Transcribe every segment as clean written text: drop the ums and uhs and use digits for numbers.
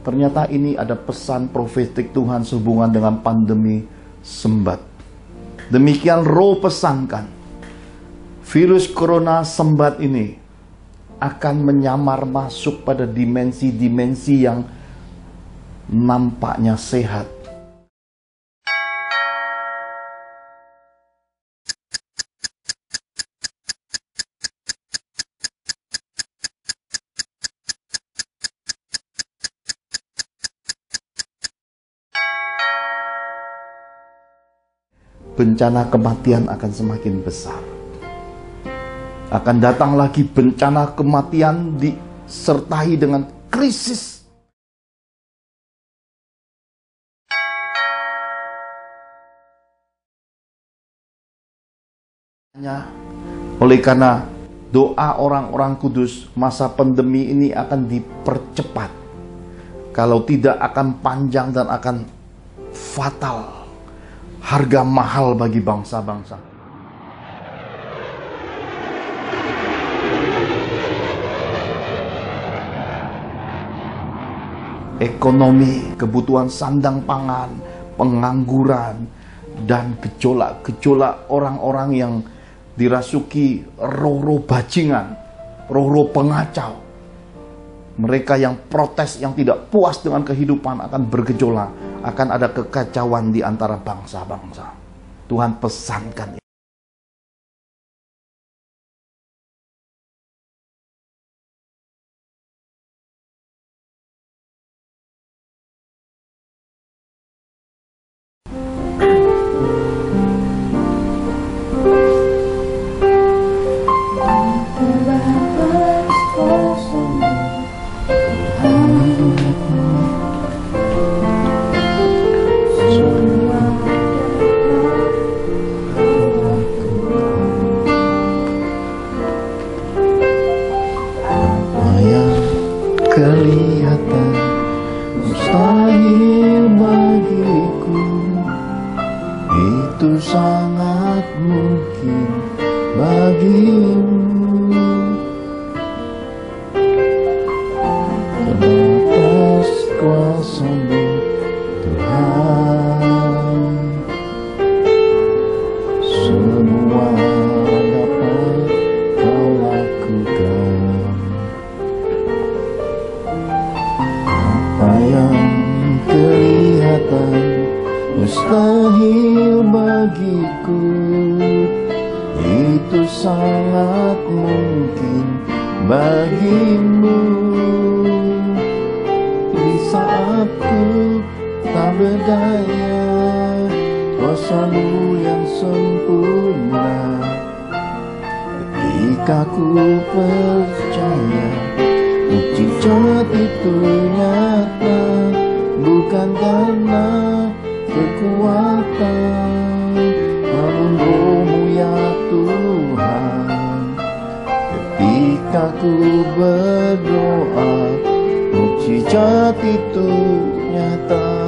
Ternyata ini ada pesan profetik Tuhan sehubungan dengan pandemi sembat. Demikian Roh pesankan, virus corona sembat ini akan menyamar masuk pada dimensi-dimensi yang nampaknya sehat. Bencana kematian akan semakin besar. Akan datang lagi bencana kematian disertai dengan krisis. Oleh karena doa orang-orang kudus, masa pandemi ini akan dipercepat. Kalau tidak akan panjang dan akan fatal. Harga mahal bagi bangsa-bangsa. Ekonomi, kebutuhan sandang pangan, pengangguran, dan gejolak-gejolak orang-orang yang dirasuki roh-roh bajingan, roh-roh pengacau. Mereka yang protes, yang tidak puas dengan kehidupan akan bergejolak. Akan ada kekacauan di antara bangsa-bangsa. Tuhan pesankan. Kelihatan mustahil bagiku, itu sangat mungkin bagimu. Terbatas kuasa-Mu Tuhan, semua dapat Kau lakukan. Apa yang kelihatan mustahil bagiku, itu sangat mungkin bagimu. Di saat ku tak berdaya, kuasa-Mu yang sempurna. Ketika ku percaya mukjizat itu nyata, bukan karena kekuatan, namun Roh-Mu ya Tuhan. Ketika ku berdoa, mukjizat itu nyata.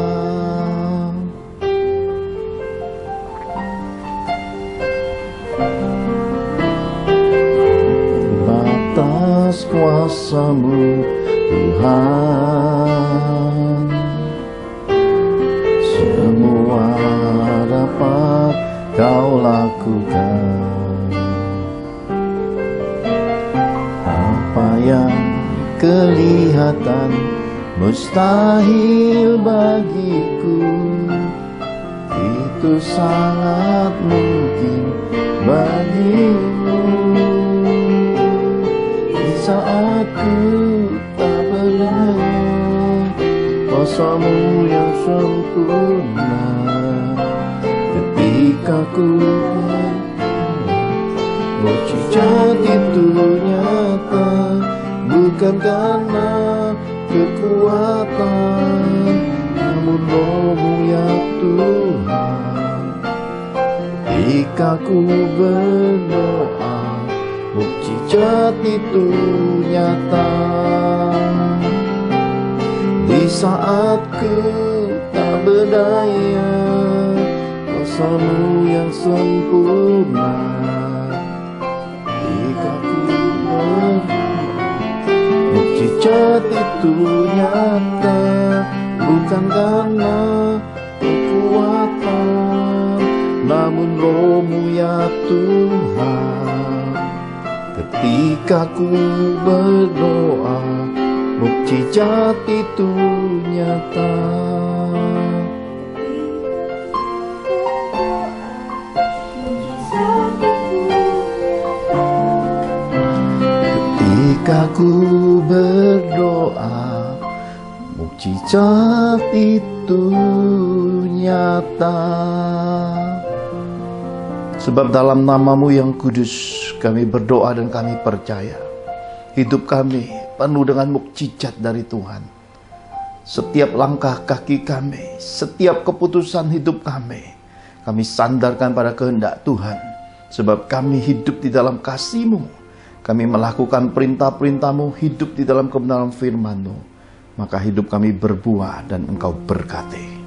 Batas kuasa-Mu Tuhan, semua dapat Kau lakukan. Apa yang kelihatan mustahil bagiku, itu sangat mungkin bagimu. Di saat ku tak berdaya, kuasa-Mu yang sempurna. Ketika ku mukjizat itu nyata, bukan karena kekuatan, namun Roh-Mu ya Tuhan. Ketika ku berdoa, mukjizat itu nyata. Di saat ku tak berdaya, kuasa-Mu yang sempurna. Ketika ku berdoa, mukjizat itu nyata. bukan karena kekuatan, namun Roh-Mu ya Tuhan. Ketika ku berdoa, mukjizat itu nyata. Ketika ku berdoa, mukjizat itu nyata. Sebab dalam nama-Mu yang kudus kami berdoa dan kami percaya hidup kami penuh dengan mukjizat dari Tuhan. Setiap langkah kaki kami, setiap keputusan hidup kami sandarkan pada kehendak Tuhan. Sebab kami hidup di dalam kasih-Mu, kami melakukan perintah-perintah-Mu, hidup di dalam kebenaran firman-Mu, maka hidup kami berbuah dan Engkau berkati.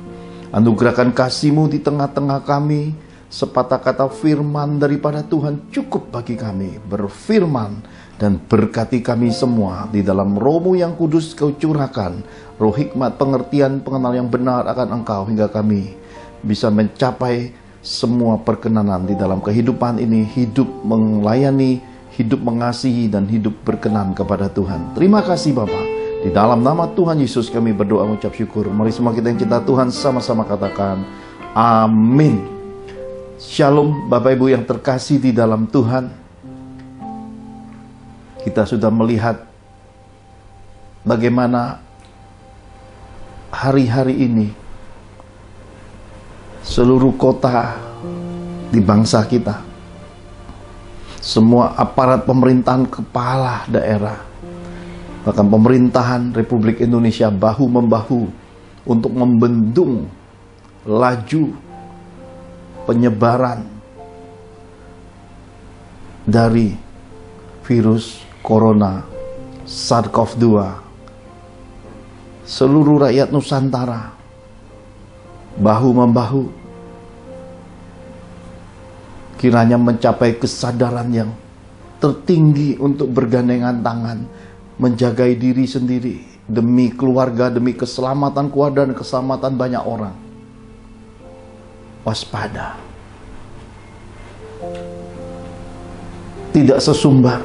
Anugerahkan kasih-Mu di tengah-tengah kami. Sepatah kata firman daripada Tuhan cukup bagi kami. Berfirman dan berkati kami semua. Di dalam Roh-Mu yang kudus Kau curahkan roh hikmat, pengertian, pengenalan yang benar akan Engkau, hingga kami bisa mencapai semua perkenanan di dalam kehidupan ini. Hidup melayani, hidup mengasihi, dan hidup berkenan kepada Tuhan. Terima kasih Bapa. Di dalam nama Tuhan Yesus kami berdoa mengucap syukur. Mari semua kita yang cinta Tuhan sama-sama katakan amin. Shalom Bapak Ibu yang terkasih di dalam Tuhan. Kita sudah melihat bagaimana hari-hari ini seluruh kota di bangsa kita, semua aparat pemerintahan, kepala daerah, bahkan pemerintahan Republik Indonesia bahu-membahu untuk membendung laju penyebaran dari virus corona SARS-CoV-2. Seluruh rakyat Nusantara bahu-membahu, kiranya mencapai kesadaran yang tertinggi untuk bergandengan tangan, menjaga diri sendiri demi keluarga, demi keselamatan keluarga dan keselamatan banyak orang. Waspada, tidak sesumbar,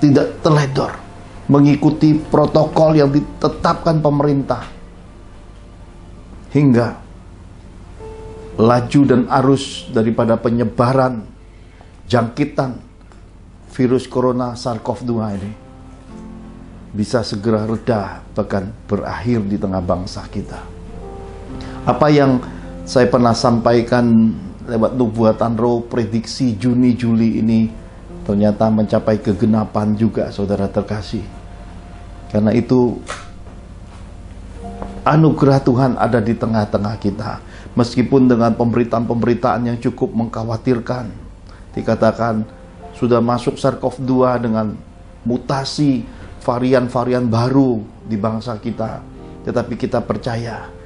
tidak teledor, mengikuti protokol yang ditetapkan pemerintah, hingga laju dan arus daripada penyebaran jangkitan virus corona SARS-CoV-2 ini bisa segera reda, bahkan berakhir di tengah bangsa kita. Apa yang saya pernah sampaikan lewat nubuatan roh, prediksi Juni-Juli ini ternyata mencapai kegenapan juga, saudara terkasih. Karena itu anugerah Tuhan ada di tengah-tengah kita. Meskipun dengan pemberitaan-pemberitaan yang cukup mengkhawatirkan, dikatakan sudah masuk SARS-CoV-2 dengan mutasi varian-varian baru di bangsa kita. Tetapi kita percaya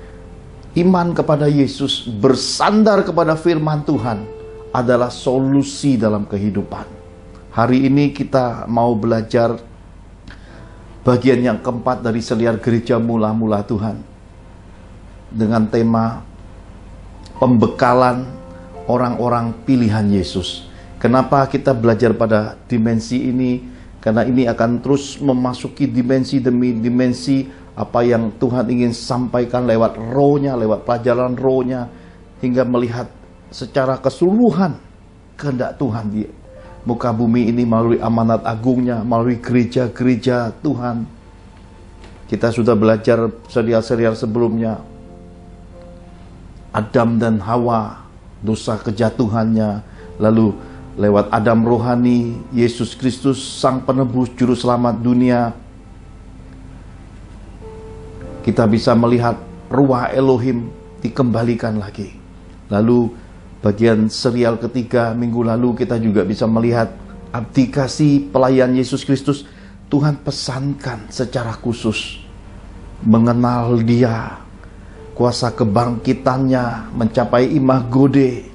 iman kepada Yesus, bersandar kepada firman Tuhan adalah solusi dalam kehidupan. Hari ini kita mau belajar bagian yang keempat dari seliar gereja mula-mula Tuhan, dengan tema pembekalan orang-orang pilihan Yesus. Kenapa kita belajar pada dimensi ini? Karena ini akan terus memasuki dimensi demi dimensi apa yang Tuhan ingin sampaikan lewat rohnya, lewat pelajaran rohnya, hingga melihat secara keseluruhan kehendak Tuhan di muka bumi ini melalui amanat agungnya, melalui gereja-gereja Tuhan. Kita sudah belajar serial-serial sebelumnya, Adam dan Hawa, dosa kejatuhannya, lalu lewat Adam rohani, Yesus Kristus Sang Penebus Juru Selamat dunia, kita bisa melihat ruah Elohim dikembalikan lagi. Lalu bagian serial ketiga minggu lalu kita juga bisa melihat abdikasi pelayan Yesus Kristus. Tuhan pesankan secara khusus mengenal Dia, kuasa kebangkitannya, mencapai imago Dei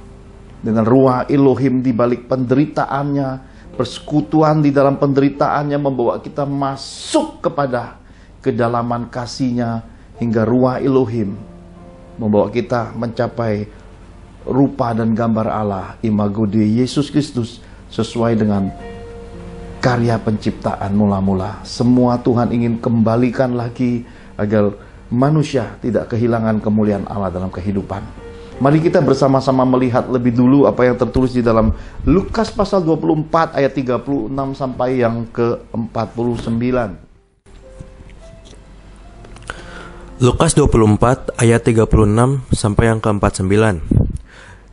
dengan ruah Elohim di balik penderitaannya, persekutuan di dalam penderitaannya membawa kita masuk kepada kedalaman kasih-Nya hingga ruah Elohim membawa kita mencapai rupa dan gambar Allah, imago Dei Yesus Kristus, sesuai dengan karya penciptaan mula-mula. Semua Tuhan ingin kembalikan lagi agar manusia tidak kehilangan kemuliaan Allah dalam kehidupan. Mari kita bersama-sama melihat lebih dulu apa yang tertulis di dalam Lukas pasal 24 ayat 36 sampai yang ke-49. Lukas 24 ayat 36 sampai yang ke-49.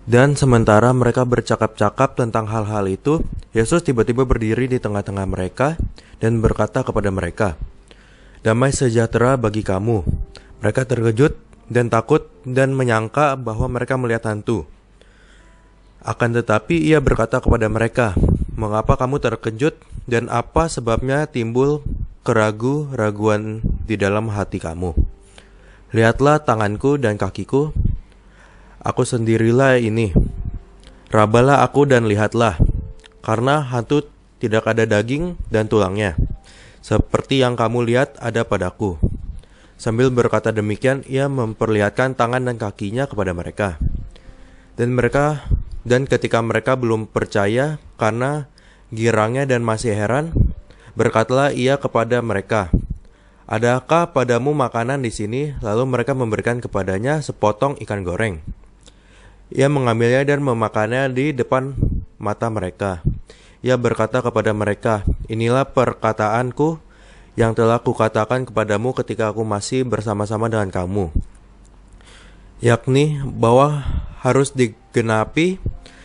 Dan sementara mereka bercakap-cakap tentang hal-hal itu, Yesus tiba-tiba berdiri di tengah-tengah mereka dan berkata kepada mereka, "Damai sejahtera bagi kamu." Mereka terkejut dan takut dan menyangka bahwa mereka melihat hantu. Akan tetapi ia berkata kepada mereka, "Mengapa kamu terkejut dan apa sebabnya timbul keraguan-raguan di dalam hati kamu? Lihatlah tanganku dan kakiku, aku sendirilah ini. Rabalah aku dan lihatlah, karena hantu tidak ada daging dan tulangnya, seperti yang kamu lihat ada padaku." Sambil berkata demikian, ia memperlihatkan tangan dan kakinya kepada mereka. Dan ketika mereka belum percaya karena girangnya dan masih heran, berkatalah ia kepada mereka, "Adakah padamu makanan di sini?" Lalu mereka memberikan kepadanya sepotong ikan goreng. Ia mengambilnya dan memakannya di depan mata mereka. Ia berkata kepada mereka, "Inilah perkataanku yang telah kukatakan kepadamu ketika aku masih bersama-sama dengan kamu, yakni bahwa harus digenapi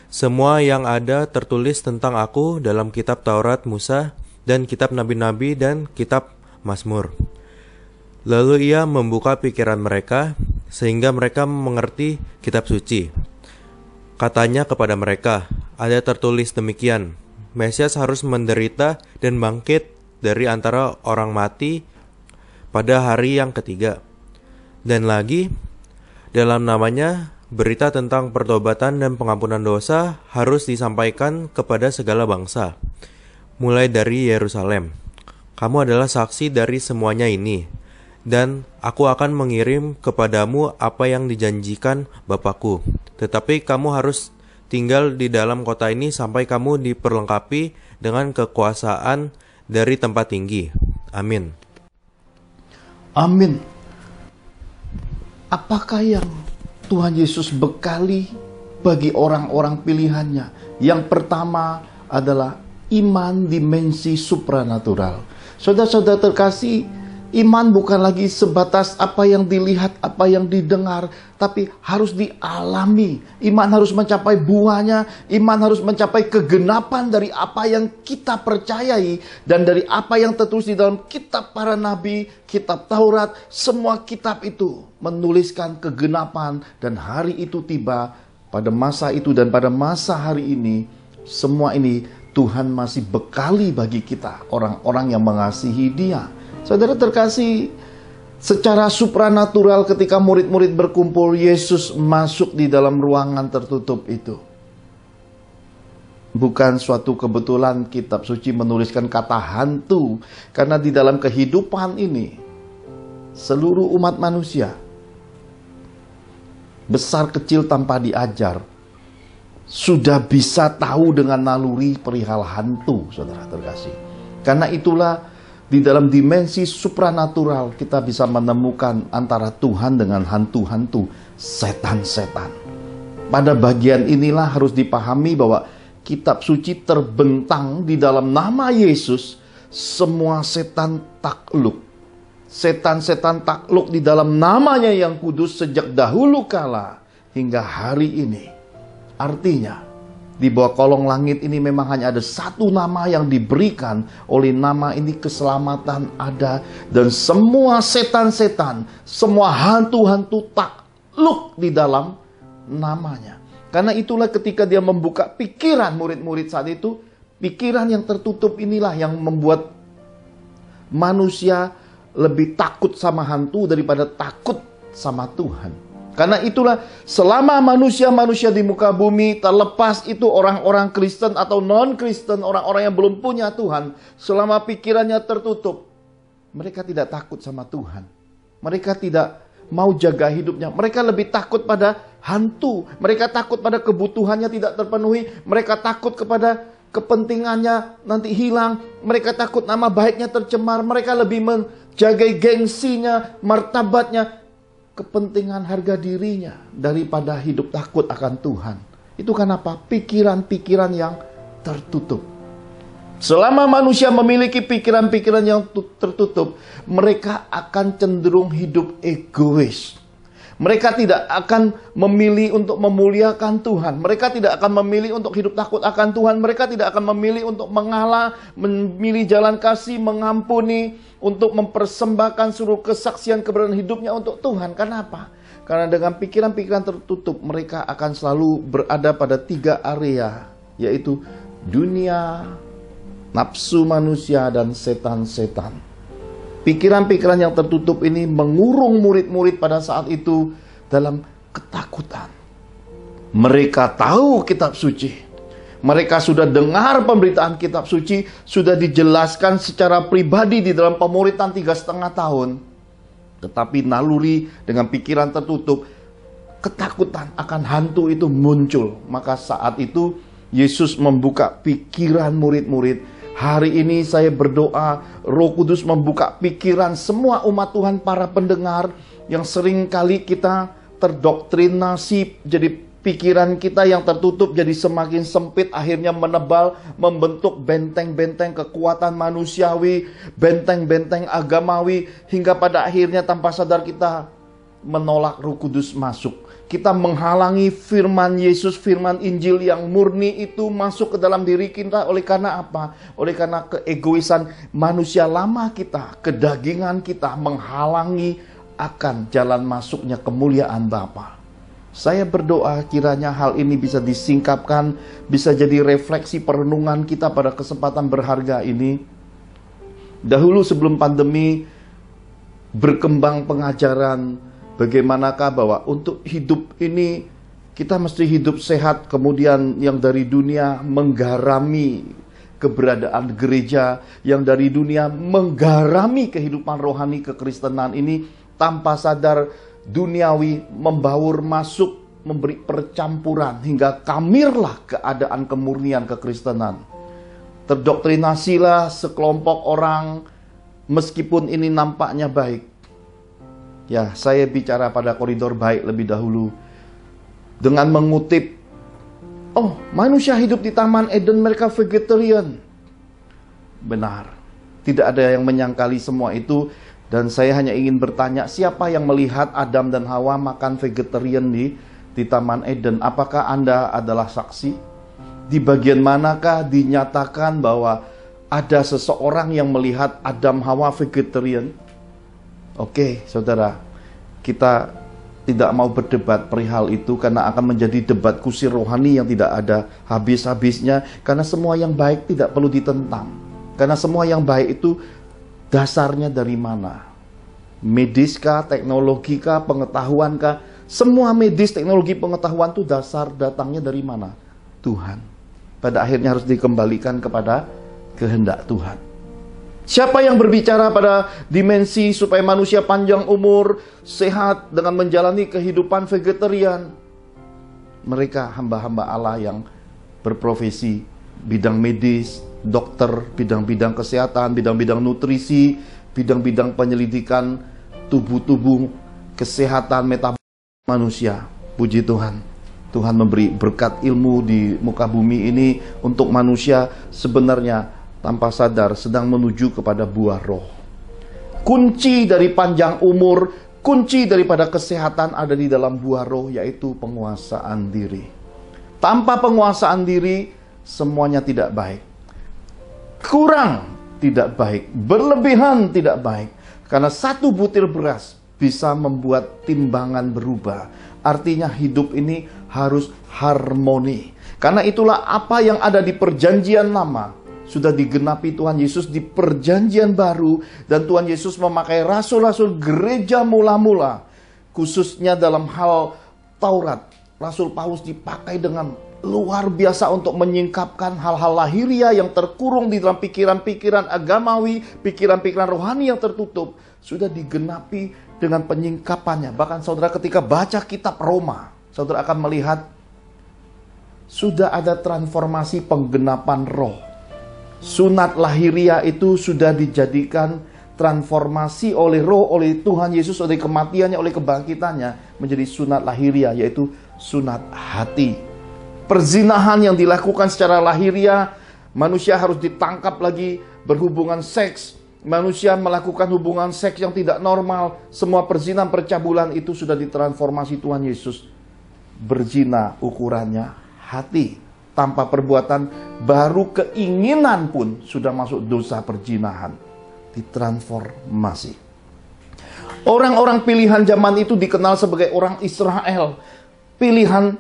semua yang ada tertulis tentang aku dalam kitab Taurat Musa dan kitab Nabi-Nabi dan kitab Mazmur." Lalu ia membuka pikiran mereka sehingga mereka mengerti kitab suci. Katanya kepada mereka, "Ada tertulis demikian, Mesias harus menderita dan bangkit dari antara orang mati pada hari yang ketiga. Dan lagi, dalam namanya berita tentang pertobatan dan pengampunan dosa harus disampaikan kepada segala bangsa, mulai dari Yerusalem. Kamu adalah saksi dari semuanya ini, dan aku akan mengirim kepadamu apa yang dijanjikan Bapakku. Tetapi kamu harus tinggal di dalam kota ini sampai kamu diperlengkapi dengan kekuasaan dari tempat tinggi." Amin. Amin. Apakah yang Tuhan Yesus bekali bagi orang-orang pilihannya? Yang pertama adalah iman dimensi supranatural. Saudara-saudara terkasih, iman bukan lagi sebatas apa yang dilihat, apa yang didengar, tapi harus dialami. Iman harus mencapai buahnya, iman harus mencapai kegenapan dari apa yang kita percayai dan dari apa yang tertulis di dalam kitab para nabi, kitab Taurat. Semua kitab itu menuliskan kegenapan dan hari itu tiba pada masa itu dan pada masa hari ini. Semua ini Tuhan masih bekali bagi kita, orang-orang yang mengasihi Dia. Saudara terkasih, secara supranatural ketika murid-murid berkumpul, Yesus masuk di dalam ruangan tertutup itu. Bukan suatu kebetulan kitab suci menuliskan kata hantu, karena di dalam kehidupan ini, seluruh umat manusia, besar kecil tanpa diajar, sudah bisa tahu dengan naluri perihal hantu, saudara terkasih. Karena itulah di dalam dimensi supranatural kita bisa menemukan antara Tuhan dengan hantu-hantu, setan-setan. Pada bagian inilah harus dipahami bahwa kitab suci terbentang di dalam nama Yesus. Semua setan takluk. Setan-setan takluk di dalam namanya yang kudus sejak dahulu kala hingga hari ini. Artinya, di bawah kolong langit ini memang hanya ada satu nama yang diberikan. Oleh nama ini keselamatan ada. Dan semua setan-setan, semua hantu-hantu takluk di dalam namanya. Karena itulah ketika dia membuka pikiran murid-murid saat itu, pikiran yang tertutup inilah yang membuat manusia lebih takut sama hantu daripada takut sama Tuhan. Karena itulah selama manusia-manusia di muka bumi, terlepas itu orang-orang Kristen atau non-Kristen, orang-orang yang belum punya Tuhan, selama pikirannya tertutup, mereka tidak takut sama Tuhan. Mereka tidak mau jaga hidupnya. Mereka lebih takut pada hantu. Mereka takut pada kebutuhannya tidak terpenuhi. Mereka takut kepada kepentingannya nanti hilang. Mereka takut nama baiknya tercemar. Mereka lebih menjaga gengsinya, martabatnya, kepentingan harga dirinya daripada hidup takut akan Tuhan. Itu kenapa? Pikiran-pikiran yang tertutup. Selama manusia memiliki pikiran-pikiran yang tertutup, mereka akan cenderung hidup egois. Mereka tidak akan memilih untuk memuliakan Tuhan. Mereka tidak akan memilih untuk hidup takut akan Tuhan. Mereka tidak akan memilih untuk mengalah, memilih jalan kasih, mengampuni, untuk mempersembahkan seluruh kesaksian kebenaran hidupnya untuk Tuhan. Kenapa? Karena dengan pikiran-pikiran tertutup, mereka akan selalu berada pada 3 area, yaitu dunia, nafsu manusia, dan setan-setan. Pikiran-pikiran yang tertutup ini mengurung murid-murid pada saat itu dalam ketakutan. Mereka tahu kitab suci. Mereka sudah dengar pemberitaan kitab suci, sudah dijelaskan secara pribadi di dalam pemuritan 3,5 tahun. Tetapi naluri dengan pikiran tertutup, ketakutan akan hantu itu muncul. Maka saat itu Yesus membuka pikiran murid-murid. Hari ini saya berdoa, Roh Kudus membuka pikiran semua umat Tuhan, para pendengar yang sering kali kita terdoktrinasi, jadi pikiran kita yang tertutup jadi semakin sempit, akhirnya menebal, membentuk benteng-benteng kekuatan manusiawi, benteng-benteng agamawi, hingga pada akhirnya tanpa sadar kita menolak Roh Kudus masuk. Kita menghalangi firman Yesus, firman Injil yang murni itu masuk ke dalam diri kita. Oleh karena apa? Oleh karena keegoisan manusia lama kita, kedagingan kita menghalangi akan jalan masuknya kemuliaan Bapa. Saya berdoa kiranya hal ini bisa disingkapkan, bisa jadi refleksi perenungan kita pada kesempatan berharga ini. Dahulu sebelum pandemi berkembang pengajaran, bagaimanakah bahwa untuk hidup ini kita mesti hidup sehat, kemudian yang dari dunia menggarami keberadaan gereja, yang dari dunia menggarami kehidupan rohani kekristenan ini, tanpa sadar duniawi membaur masuk, memberi percampuran hingga kamirlah keadaan kemurnian kekristenan. Terdoktrinasilah sekelompok orang meskipun ini nampaknya baik. Ya, saya bicara pada koridor baik lebih dahulu dengan mengutip, manusia hidup di Taman Eden, mereka vegetarian. Benar, tidak ada yang menyangkali semua itu. Dan saya hanya ingin bertanya, siapa yang melihat Adam dan Hawa makan vegetarian di Taman Eden? Apakah Anda adalah saksi? Di bagian manakah dinyatakan bahwa ada seseorang yang melihat Adam Hawa vegetarian? Oke, saudara, kita tidak mau berdebat perihal itu karena akan menjadi debat kusir rohani yang tidak ada habis-habisnya. Karena semua yang baik tidak perlu ditentang. Karena semua yang baik itu dasarnya dari mana? Mediskah, teknologikah, pengetahuankah? Semua medis, teknologi, pengetahuan itu dasar datangnya dari mana? Tuhan. Pada akhirnya harus dikembalikan kepada kehendak Tuhan. Siapa yang berbicara pada dimensi supaya manusia panjang umur, sehat dengan menjalani kehidupan vegetarian? Mereka hamba-hamba Allah yang berprofesi bidang medis, dokter, bidang-bidang kesehatan, bidang-bidang nutrisi, bidang-bidang penyelidikan tubuh-tubuh, kesehatan metabolisme manusia. Puji Tuhan. Tuhan memberi berkat ilmu di muka bumi ini untuk manusia sebenarnya tanpa sadar sedang menuju kepada buah roh. Kunci dari panjang umur, kunci daripada kesehatan ada di dalam buah roh, yaitu penguasaan diri. Tanpa penguasaan diri, semuanya tidak baik. Kurang tidak baik, berlebihan tidak baik. Karena 1 butir beras bisa membuat timbangan berubah. Artinya hidup ini harus harmoni. Karena itulah apa yang ada di perjanjian lama sudah digenapi Tuhan Yesus di perjanjian baru. Dan Tuhan Yesus memakai rasul-rasul gereja mula-mula, khususnya dalam hal Taurat. Rasul Paulus dipakai dengan luar biasa untuk menyingkapkan hal-hal lahiriah yang terkurung di dalam pikiran-pikiran agamawi, pikiran-pikiran rohani yang tertutup. Sudah digenapi dengan penyingkapannya. Bahkan saudara ketika baca kitab Roma, saudara akan melihat sudah ada transformasi penggenapan roh. Sunat lahiriah itu sudah dijadikan transformasi oleh roh, oleh Tuhan Yesus, oleh kematiannya, oleh kebangkitannya, menjadi sunat lahiriah, yaitu sunat hati. Perzinahan yang dilakukan secara lahiriah, manusia harus ditangkap lagi berhubungan seks. Manusia melakukan hubungan seks yang tidak normal. Semua perzinahan, percabulan itu sudah ditransformasi Tuhan Yesus. Berzina ukurannya hati. Tanpa perbuatan, baru keinginan pun sudah masuk dosa perzinahan. Ditransformasi. Orang-orang pilihan zaman itu dikenal sebagai orang Israel. Pilihan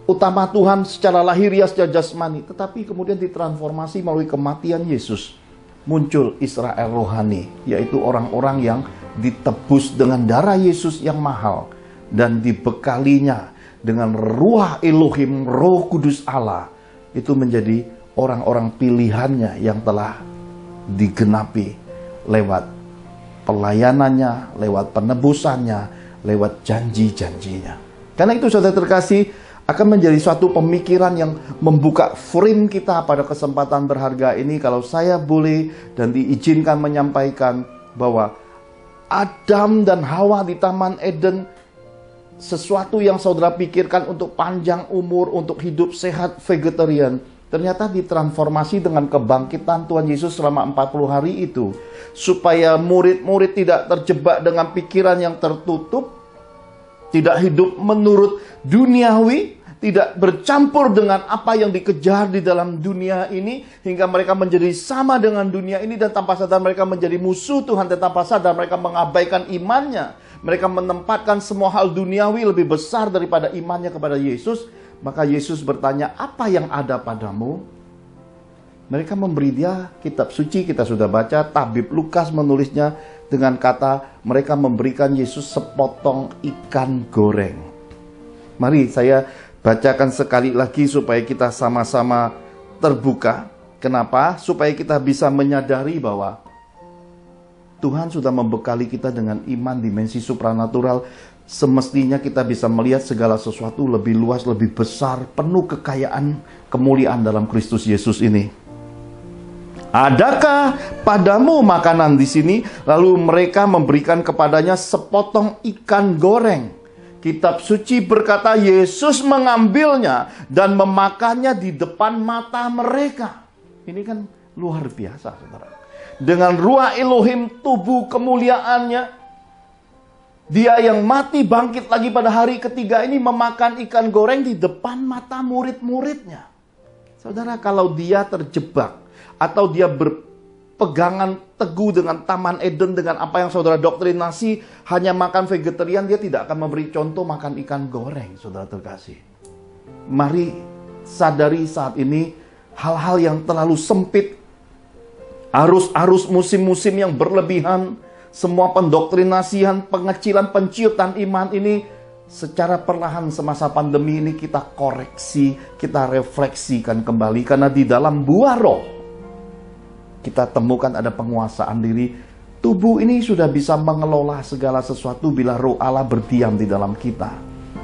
utama Tuhan secara lahiriah, secara jasmani. Tetapi kemudian ditransformasi melalui kematian Yesus. Muncul Israel rohani, yaitu orang-orang yang ditebus dengan darah Yesus yang mahal. Dan dibekalinya dengan Ruah Elohim, Roh Kudus Allah. Itu menjadi orang-orang pilihannya yang telah digenapi lewat pelayanannya, lewat penebusannya, lewat janji-janjinya. Karena itu saudara terkasih, akan menjadi suatu pemikiran yang membuka frame kita pada kesempatan berharga ini. Kalau saya boleh dan diizinkan menyampaikan bahwa Adam dan Hawa di Taman Eden, sesuatu yang saudara pikirkan untuk panjang umur, untuk hidup sehat, vegetarian, ternyata ditransformasi dengan kebangkitan Tuhan Yesus selama 40 hari itu. Supaya murid-murid tidak terjebak dengan pikiran yang tertutup, tidak hidup menurut duniawi, tidak bercampur dengan apa yang dikejar di dalam dunia ini, hingga mereka menjadi sama dengan dunia ini, dan tanpa sadar mereka menjadi musuh Tuhan, dan tanpa sadar mereka mengabaikan imannya. Mereka menempatkan semua hal duniawi lebih besar daripada imannya kepada Yesus. Maka Yesus bertanya, apa yang ada padamu? Mereka memberi dia kitab suci, kita sudah baca. Tabib Lukas menulisnya dengan kata, mereka memberikan Yesus sepotong ikan goreng. Mari saya bacakan sekali lagi supaya kita sama-sama terbuka. Kenapa? Supaya kita bisa menyadari bahwa Tuhan sudah membekali kita dengan iman dimensi supranatural. Semestinya kita bisa melihat segala sesuatu lebih luas, lebih besar, penuh kekayaan, kemuliaan dalam Kristus Yesus ini. Adakah padamu makanan di sini? Lalu mereka memberikan kepadanya sepotong ikan goreng. Kitab suci berkata Yesus mengambilnya dan memakannya di depan mata mereka. Ini kan luar biasa, saudara. Dengan Ruah Elohim, tubuh kemuliaannya, dia yang mati bangkit lagi pada hari ketiga ini memakan ikan goreng di depan mata murid-muridnya. Saudara, kalau dia terjebak atau dia berpegangan teguh dengan Taman Eden, dengan apa yang saudara doktrinasi, hanya makan vegetarian, dia tidak akan memberi contoh makan ikan goreng, saudara terkasih. Mari sadari saat ini hal-hal yang terlalu sempit, arus-arus musim-musim yang berlebihan, semua pendoktrinasian, pengecilan, penciutan iman ini secara perlahan semasa pandemi ini kita koreksi, kita refleksikan kembali. Karena di dalam buah roh kita temukan ada penguasaan diri. Tubuh ini sudah bisa mengelola segala sesuatu bila Roh Allah berdiam di dalam kita.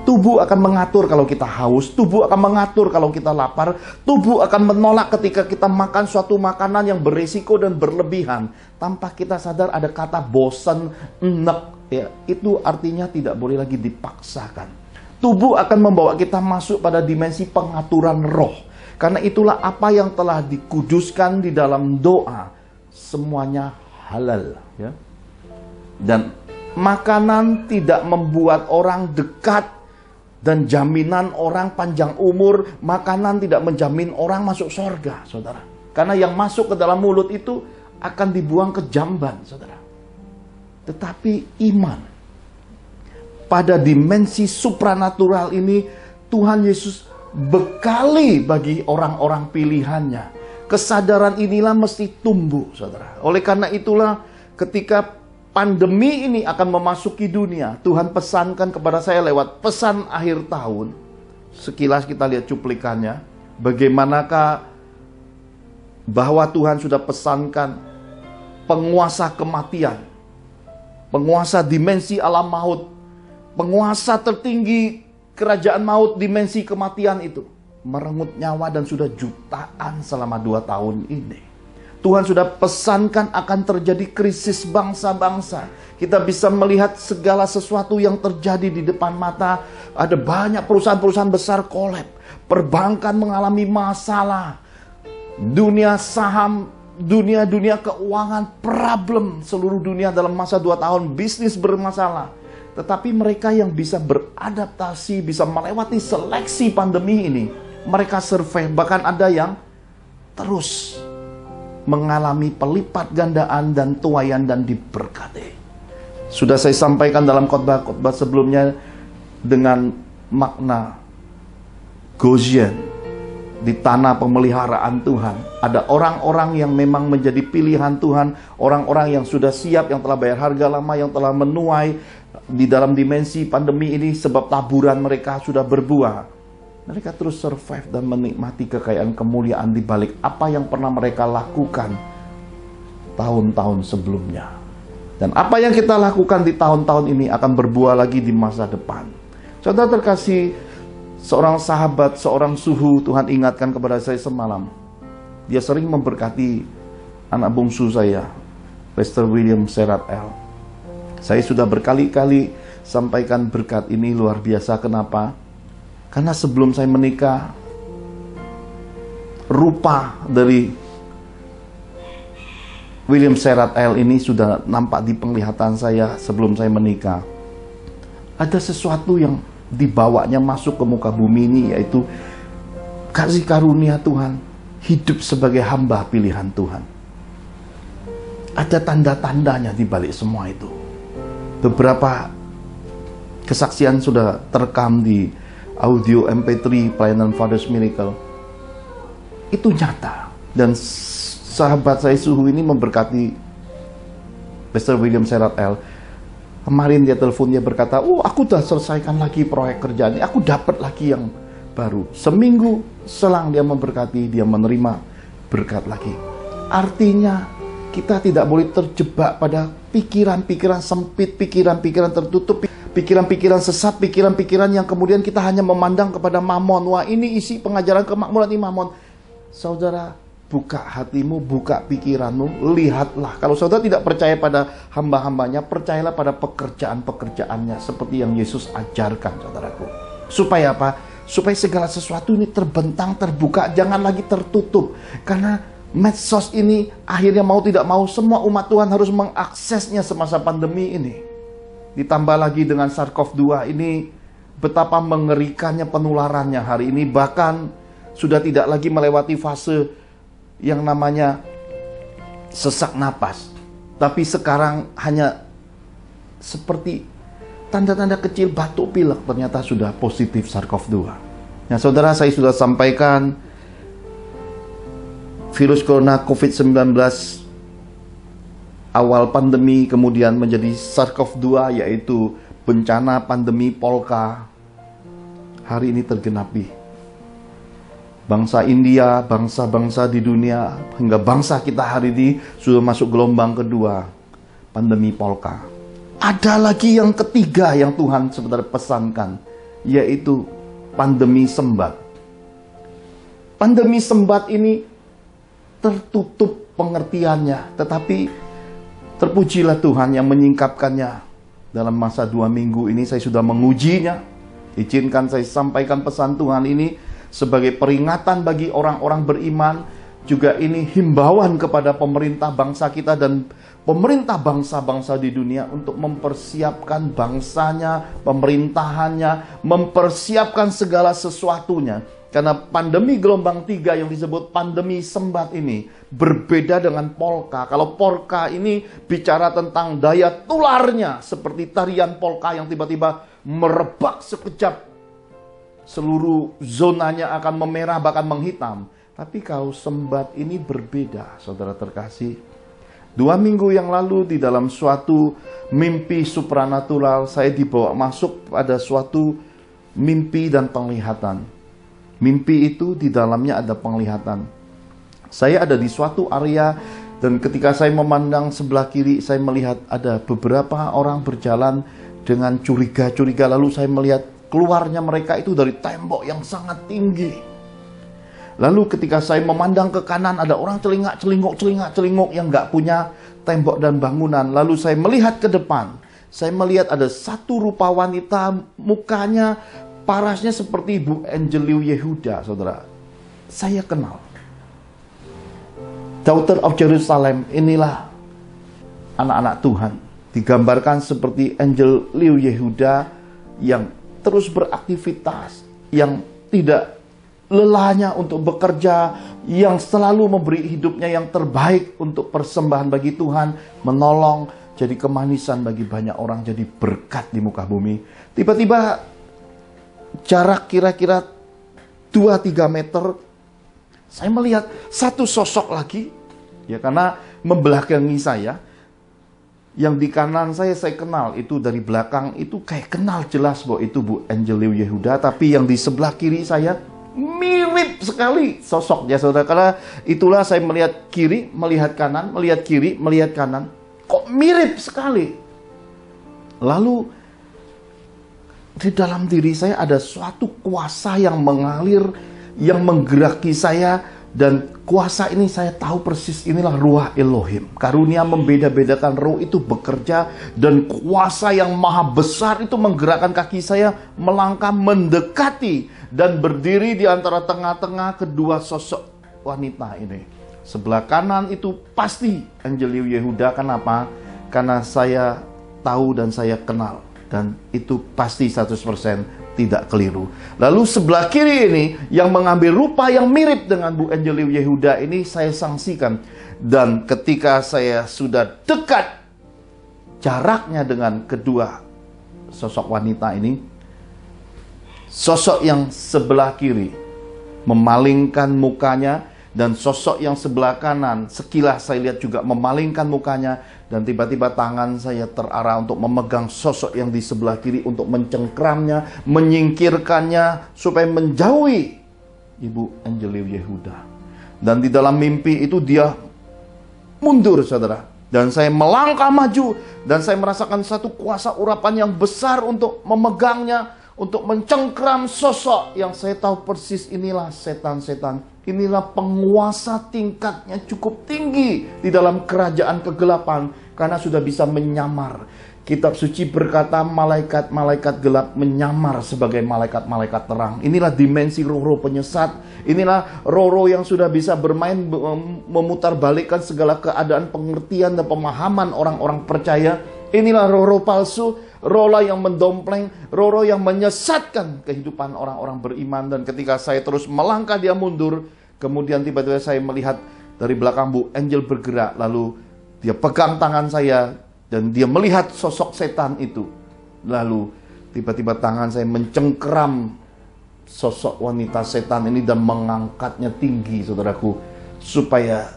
Tubuh akan mengatur kalau kita haus, tubuh akan mengatur kalau kita lapar, tubuh akan menolak ketika kita makan suatu makanan yang berisiko dan berlebihan. Tanpa kita sadar ada kata bosan, enek, ya, itu artinya tidak boleh lagi dipaksakan. Tubuh akan membawa kita masuk pada dimensi pengaturan roh. Karena itulah apa yang telah dikuduskan di dalam doa, semuanya halal, ya. Dan makanan tidak membuat orang dekat, dan jaminan orang panjang umur. Makanan tidak menjamin orang masuk surga, saudara. Karena yang masuk ke dalam mulut itu akan dibuang ke jamban, saudara. Tetapi iman pada dimensi supranatural ini, Tuhan Yesus bekali bagi orang-orang pilihannya. Kesadaran inilah mesti tumbuh, saudara. Oleh karena itulah ketika pandemi ini akan memasuki dunia, Tuhan pesankan kepada saya lewat pesan akhir tahun. Sekilas kita lihat cuplikannya. Bagaimanakah bahwa Tuhan sudah pesankan penguasa kematian penguasa dimensi alam maut, penguasa tertinggi kerajaan maut, dimensi kematian itu merenggut nyawa dan sudah jutaan selama 2 tahun ini. Tuhan sudah pesankan akan terjadi krisis bangsa-bangsa. Kita bisa melihat segala sesuatu yang terjadi di depan mata. Ada banyak perusahaan-perusahaan besar kolab. Perbankan mengalami masalah. Dunia saham, dunia keuangan problem. Seluruh dunia dalam masa 2 tahun bisnis bermasalah. Tetapi mereka yang bisa beradaptasi, bisa melewati seleksi pandemi ini, mereka survive. Bahkan ada yang terus mengalami pelipat gandaan dan tuaian dan diberkati. Sudah saya sampaikan dalam khotbah-khotbah sebelumnya dengan makna Goshen di tanah pemeliharaan Tuhan. Ada orang-orang yang memang menjadi pilihan Tuhan, orang-orang yang sudah siap, yang telah bayar harga lama, yang telah menuai di dalam dimensi pandemi ini sebab taburan mereka sudah berbuah. Mereka terus survive dan menikmati kekayaan kemuliaan di balik apa yang pernah mereka lakukan tahun-tahun sebelumnya. Dan apa yang kita lakukan di tahun-tahun ini akan berbuah lagi di masa depan. Saudara terkasih, seorang sahabat, seorang suhu, Tuhan ingatkan kepada saya semalam. Dia sering memberkati anak bungsu saya, Pastor William Serat L. Saya sudah berkali-kali sampaikan berkat ini luar biasa. Kenapa? Karena sebelum saya menikah, rupa dari William Serat L ini sudah nampak di penglihatan saya sebelum saya menikah. Ada sesuatu yang dibawanya masuk ke muka bumi ini, yaitu kasih karunia Tuhan, hidup sebagai hamba pilihan Tuhan. Ada tanda-tandanya di balik semua itu. Beberapa kesaksian sudah terekam di audio MP3 pelayanan Father's Miracle. Itu nyata. Dan sahabat saya suhu ini memberkati Pastor William Serat L. Kemarin dia telepon, dia berkata, aku udah selesaikan lagi proyek kerjaan ini, aku dapat lagi yang baru. Seminggu selang dia memberkati, dia menerima berkat lagi. Artinya kita tidak boleh terjebak pada pikiran-pikiran sempit, pikiran-pikiran tertutup, pikiran-pikiran sesat, pikiran-pikiran yang kemudian kita hanya memandang kepada mamon. Wah, ini isi pengajaran kemakmuran ini mamon. Saudara, buka hatimu, buka pikiranmu, lihatlah. Kalau saudara tidak percaya pada hamba-hambanya, percayalah pada pekerjaan-pekerjaannya seperti yang Yesus ajarkan, saudaraku. Supaya apa? Supaya segala sesuatu ini terbentang, terbuka, jangan lagi tertutup. Karena medsos ini akhirnya mau tidak mau semua umat Tuhan harus mengaksesnya semasa pandemi ini. Ditambah lagi dengan SARS-CoV-2 ini, betapa mengerikannya penularannya hari ini. Bahkan sudah tidak lagi melewati fase yang namanya sesak napas. Tapi sekarang hanya seperti tanda-tanda kecil batuk pilek, ternyata sudah positif SARS-CoV-2. Nah saudara, saya sudah sampaikan virus corona COVID-19 awal pandemi kemudian menjadi SARS-CoV-2, yaitu bencana pandemi polka. Hari ini tergenapi. Bangsa India, bangsa-bangsa di dunia, hingga bangsa kita hari ini sudah masuk gelombang kedua, pandemi polka. Ada lagi yang ketiga yang Tuhan sebenarnya pesankan, yaitu pandemi sembat. Pandemi sembat ini tertutup pengertiannya, tetapi terpujilah Tuhan yang menyingkapkannya. Dalam masa 2 minggu ini saya sudah mengujinya. Izinkan saya sampaikan pesan Tuhan ini sebagai peringatan bagi orang-orang beriman. Juga ini himbauan kepada pemerintah bangsa kita dan pemerintah bangsa-bangsa di dunia untuk mempersiapkan bangsanya, pemerintahannya, mempersiapkan segala sesuatunya. Karena pandemi gelombang 3 yang disebut pandemi sembat ini berbeda dengan polka. Kalau polka ini bicara tentang daya tularnya, seperti tarian polka yang tiba-tiba merebak sekejap, seluruh zonanya akan memerah bahkan menghitam. Tapi kalau sembat ini berbeda, saudara terkasih. 2 minggu yang lalu di dalam suatu mimpi supranatural, saya dibawa masuk pada suatu mimpi dan penglihatan. Mimpi itu di dalamnya ada penglihatan. Saya ada di suatu area Dan ketika saya memandang sebelah kiri, saya melihat ada beberapa orang berjalan dengan curiga-curiga. Lalu saya melihat keluarnya mereka itu dari tembok yang sangat tinggi. Lalu ketika saya memandang ke kanan, ada orang celingak-celinguk yang nggak punya tembok dan bangunan. Lalu saya melihat ke depan. Saya melihat ada satu rupa wanita, mukanya parasnya seperti Ibu Angel Yehuda, saudara. Saya kenal. Daughter of Jerusalem, inilah anak-anak Tuhan. Digambarkan seperti Angel Liu Yehuda yang terus beraktivitas, yang tidak lelahnya untuk bekerja, yang selalu memberi hidupnya yang terbaik untuk persembahan bagi Tuhan, menolong, jadi kemanisan bagi banyak orang, jadi berkat di muka bumi. Tiba-tiba jarak kira-kira 2-3 meter, saya melihat satu sosok lagi, ya, karena membelakangi saya. Yang di kanan saya kenal, itu dari belakang, itu kayak kenal jelas bahwa itu Bu Angel Liu Yehuda. Tapi yang di sebelah kiri saya, mirip sekali sosoknya, saudara. Karena itulah saya melihat kiri, melihat kanan, melihat kiri, melihat kanan. Kok mirip sekali. Lalu di dalam diri saya ada suatu kuasa yang mengalir, yang menggeraki saya, dan kuasa ini saya tahu persis, inilah Ruah Elohim. Karunia membeda-bedakan roh itu bekerja, dan kuasa yang maha besar itu menggerakkan kaki saya melangkah mendekati dan berdiri di antara tengah-tengah kedua sosok wanita ini. Sebelah kanan itu pasti Angel Liu Yehuda. Kenapa? Karena saya tahu dan saya kenal, dan itu pasti 100% tidak keliru. Lalu sebelah kiri ini yang mengambil rupa yang mirip dengan Bu Angel Liu Yehuda ini saya saksikan. Dan ketika saya sudah dekat jaraknya dengan kedua sosok wanita ini, sosok yang sebelah kiri memalingkan mukanya, dan sosok yang sebelah kanan sekilas saya lihat juga memalingkan mukanya. Dan tiba-tiba tangan saya terarah untuk memegang sosok yang di sebelah kiri, untuk mencengkramnya, menyingkirkannya, supaya menjauhi Ibu Angel Liu Yehuda. Dan di dalam mimpi itu dia mundur, saudara. Dan saya melangkah maju, dan saya merasakan satu kuasa urapan yang besar untuk memegangnya, untuk mencengkram sosok yang saya tahu persis, inilah setan-setan. Inilah penguasa tingkatnya cukup tinggi di dalam kerajaan kegelapan, karena sudah bisa menyamar. Kitab suci berkata malaikat-malaikat gelap menyamar sebagai malaikat-malaikat terang. Inilah dimensi roh-roh penyesat. Inilah roh-roh yang sudah bisa bermain, memutarbalikkan segala keadaan, pengertian dan pemahaman orang-orang percaya. Inilah roh-roh palsu, roh-roh yang mendompleng, roh-roh yang menyesatkan kehidupan orang-orang beriman. Dan ketika saya terus melangkah, dia mundur. Kemudian tiba-tiba saya melihat dari belakang Bu Angel bergerak. Lalu dia pegang tangan saya, dan dia melihat sosok setan itu. Lalu tiba-tiba tangan saya mencengkeram sosok wanita setan ini dan mengangkatnya tinggi, saudaraku, supaya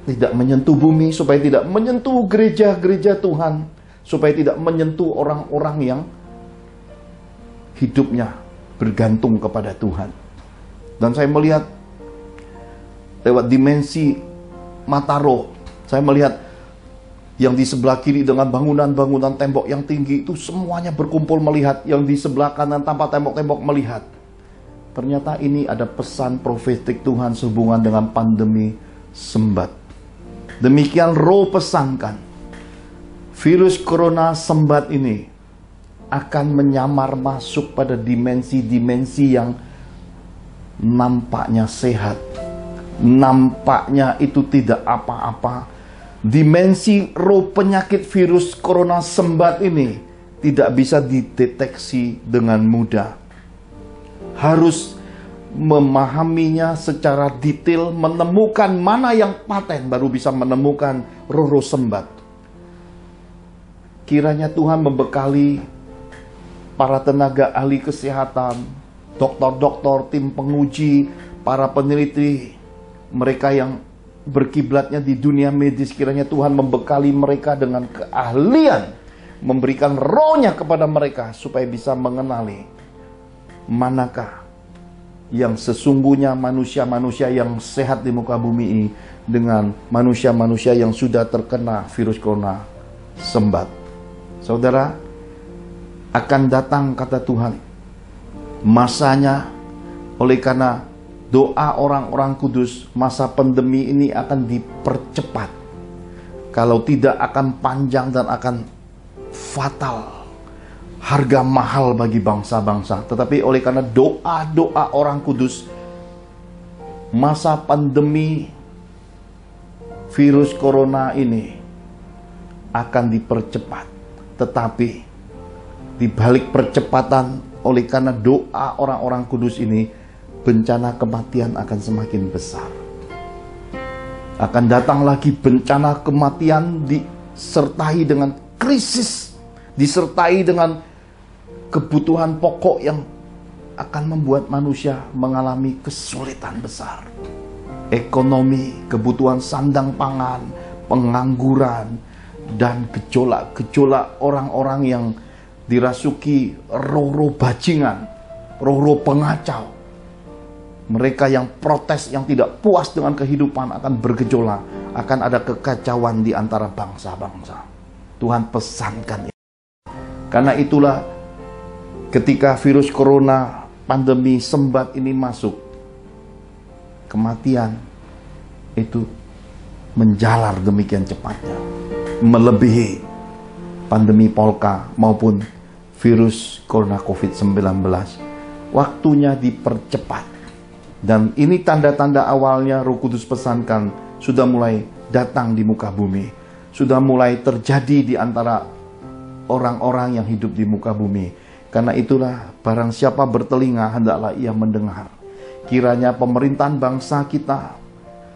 tidak menyentuh bumi, supaya tidak menyentuh gereja-gereja Tuhan, supaya tidak menyentuh orang-orang yang hidupnya bergantung kepada Tuhan. Dan saya melihat lewat dimensi mata roh, saya melihat yang di sebelah kiri dengan bangunan-bangunan tembok yang tinggi itu semuanya berkumpul melihat. Yang di sebelah kanan tanpa tembok-tembok melihat. Ternyata ini ada pesan profetik Tuhan sehubungan dengan pandemi sembat. Demikian roh pesankan, virus corona sembat ini akan menyamar masuk pada dimensi-dimensi yang nampaknya sehat, nampaknya itu tidak apa-apa. Dimensi roh penyakit virus corona sembat ini tidak bisa dideteksi dengan mudah. Harus memahaminya secara detail, menemukan mana yang paten, baru bisa menemukan roh-roh sembat. Kiranya Tuhan membekali para tenaga ahli kesehatan, dokter-dokter, tim penguji, para peneliti, mereka yang berkiblatnya di dunia medis. Kiranya Tuhan membekali mereka dengan keahlian, memberikan rohnya kepada mereka supaya bisa mengenali manakah yang sesungguhnya manusia-manusia yang sehat di muka bumi ini dengan manusia-manusia yang sudah terkena virus corona sembat. Saudara, akan datang kata Tuhan masanya, oleh karena doa orang-orang kudus, masa pandemi ini akan dipercepat. Kalau tidak akan panjang dan akan fatal, harga mahal bagi bangsa-bangsa. Tetapi oleh karena doa-doa orang kudus, masa pandemi virus corona ini akan dipercepat. Tetapi di balik percepatan, oleh karena doa orang-orang kudus ini, bencana kematian akan semakin besar. Akan datang lagi bencana kematian disertai dengan krisis, disertai dengan kebutuhan pokok yang akan membuat manusia mengalami kesulitan besar. Ekonomi, kebutuhan sandang pangan, pengangguran, dan gejolak-gejolak orang-orang yang dirasuki roh-roh bajingan, roh-roh pengacau. Mereka yang protes, yang tidak puas dengan kehidupan akan bergejolak. Akan ada kekacauan di antara bangsa-bangsa. Tuhan pesankan. Karena itulah ketika virus corona, pandemi sembat ini masuk, kematian itu menjalar demikian cepatnya, melebihi pandemi polka maupun virus corona COVID-19. Waktunya dipercepat. Dan ini tanda-tanda awalnya Roh Kudus pesankan sudah mulai datang di muka bumi. Sudah mulai terjadi di antara orang-orang yang hidup di muka bumi. Karena itulah barang siapa bertelinga hendaklah ia mendengar. Kiranya pemerintahan bangsa kita,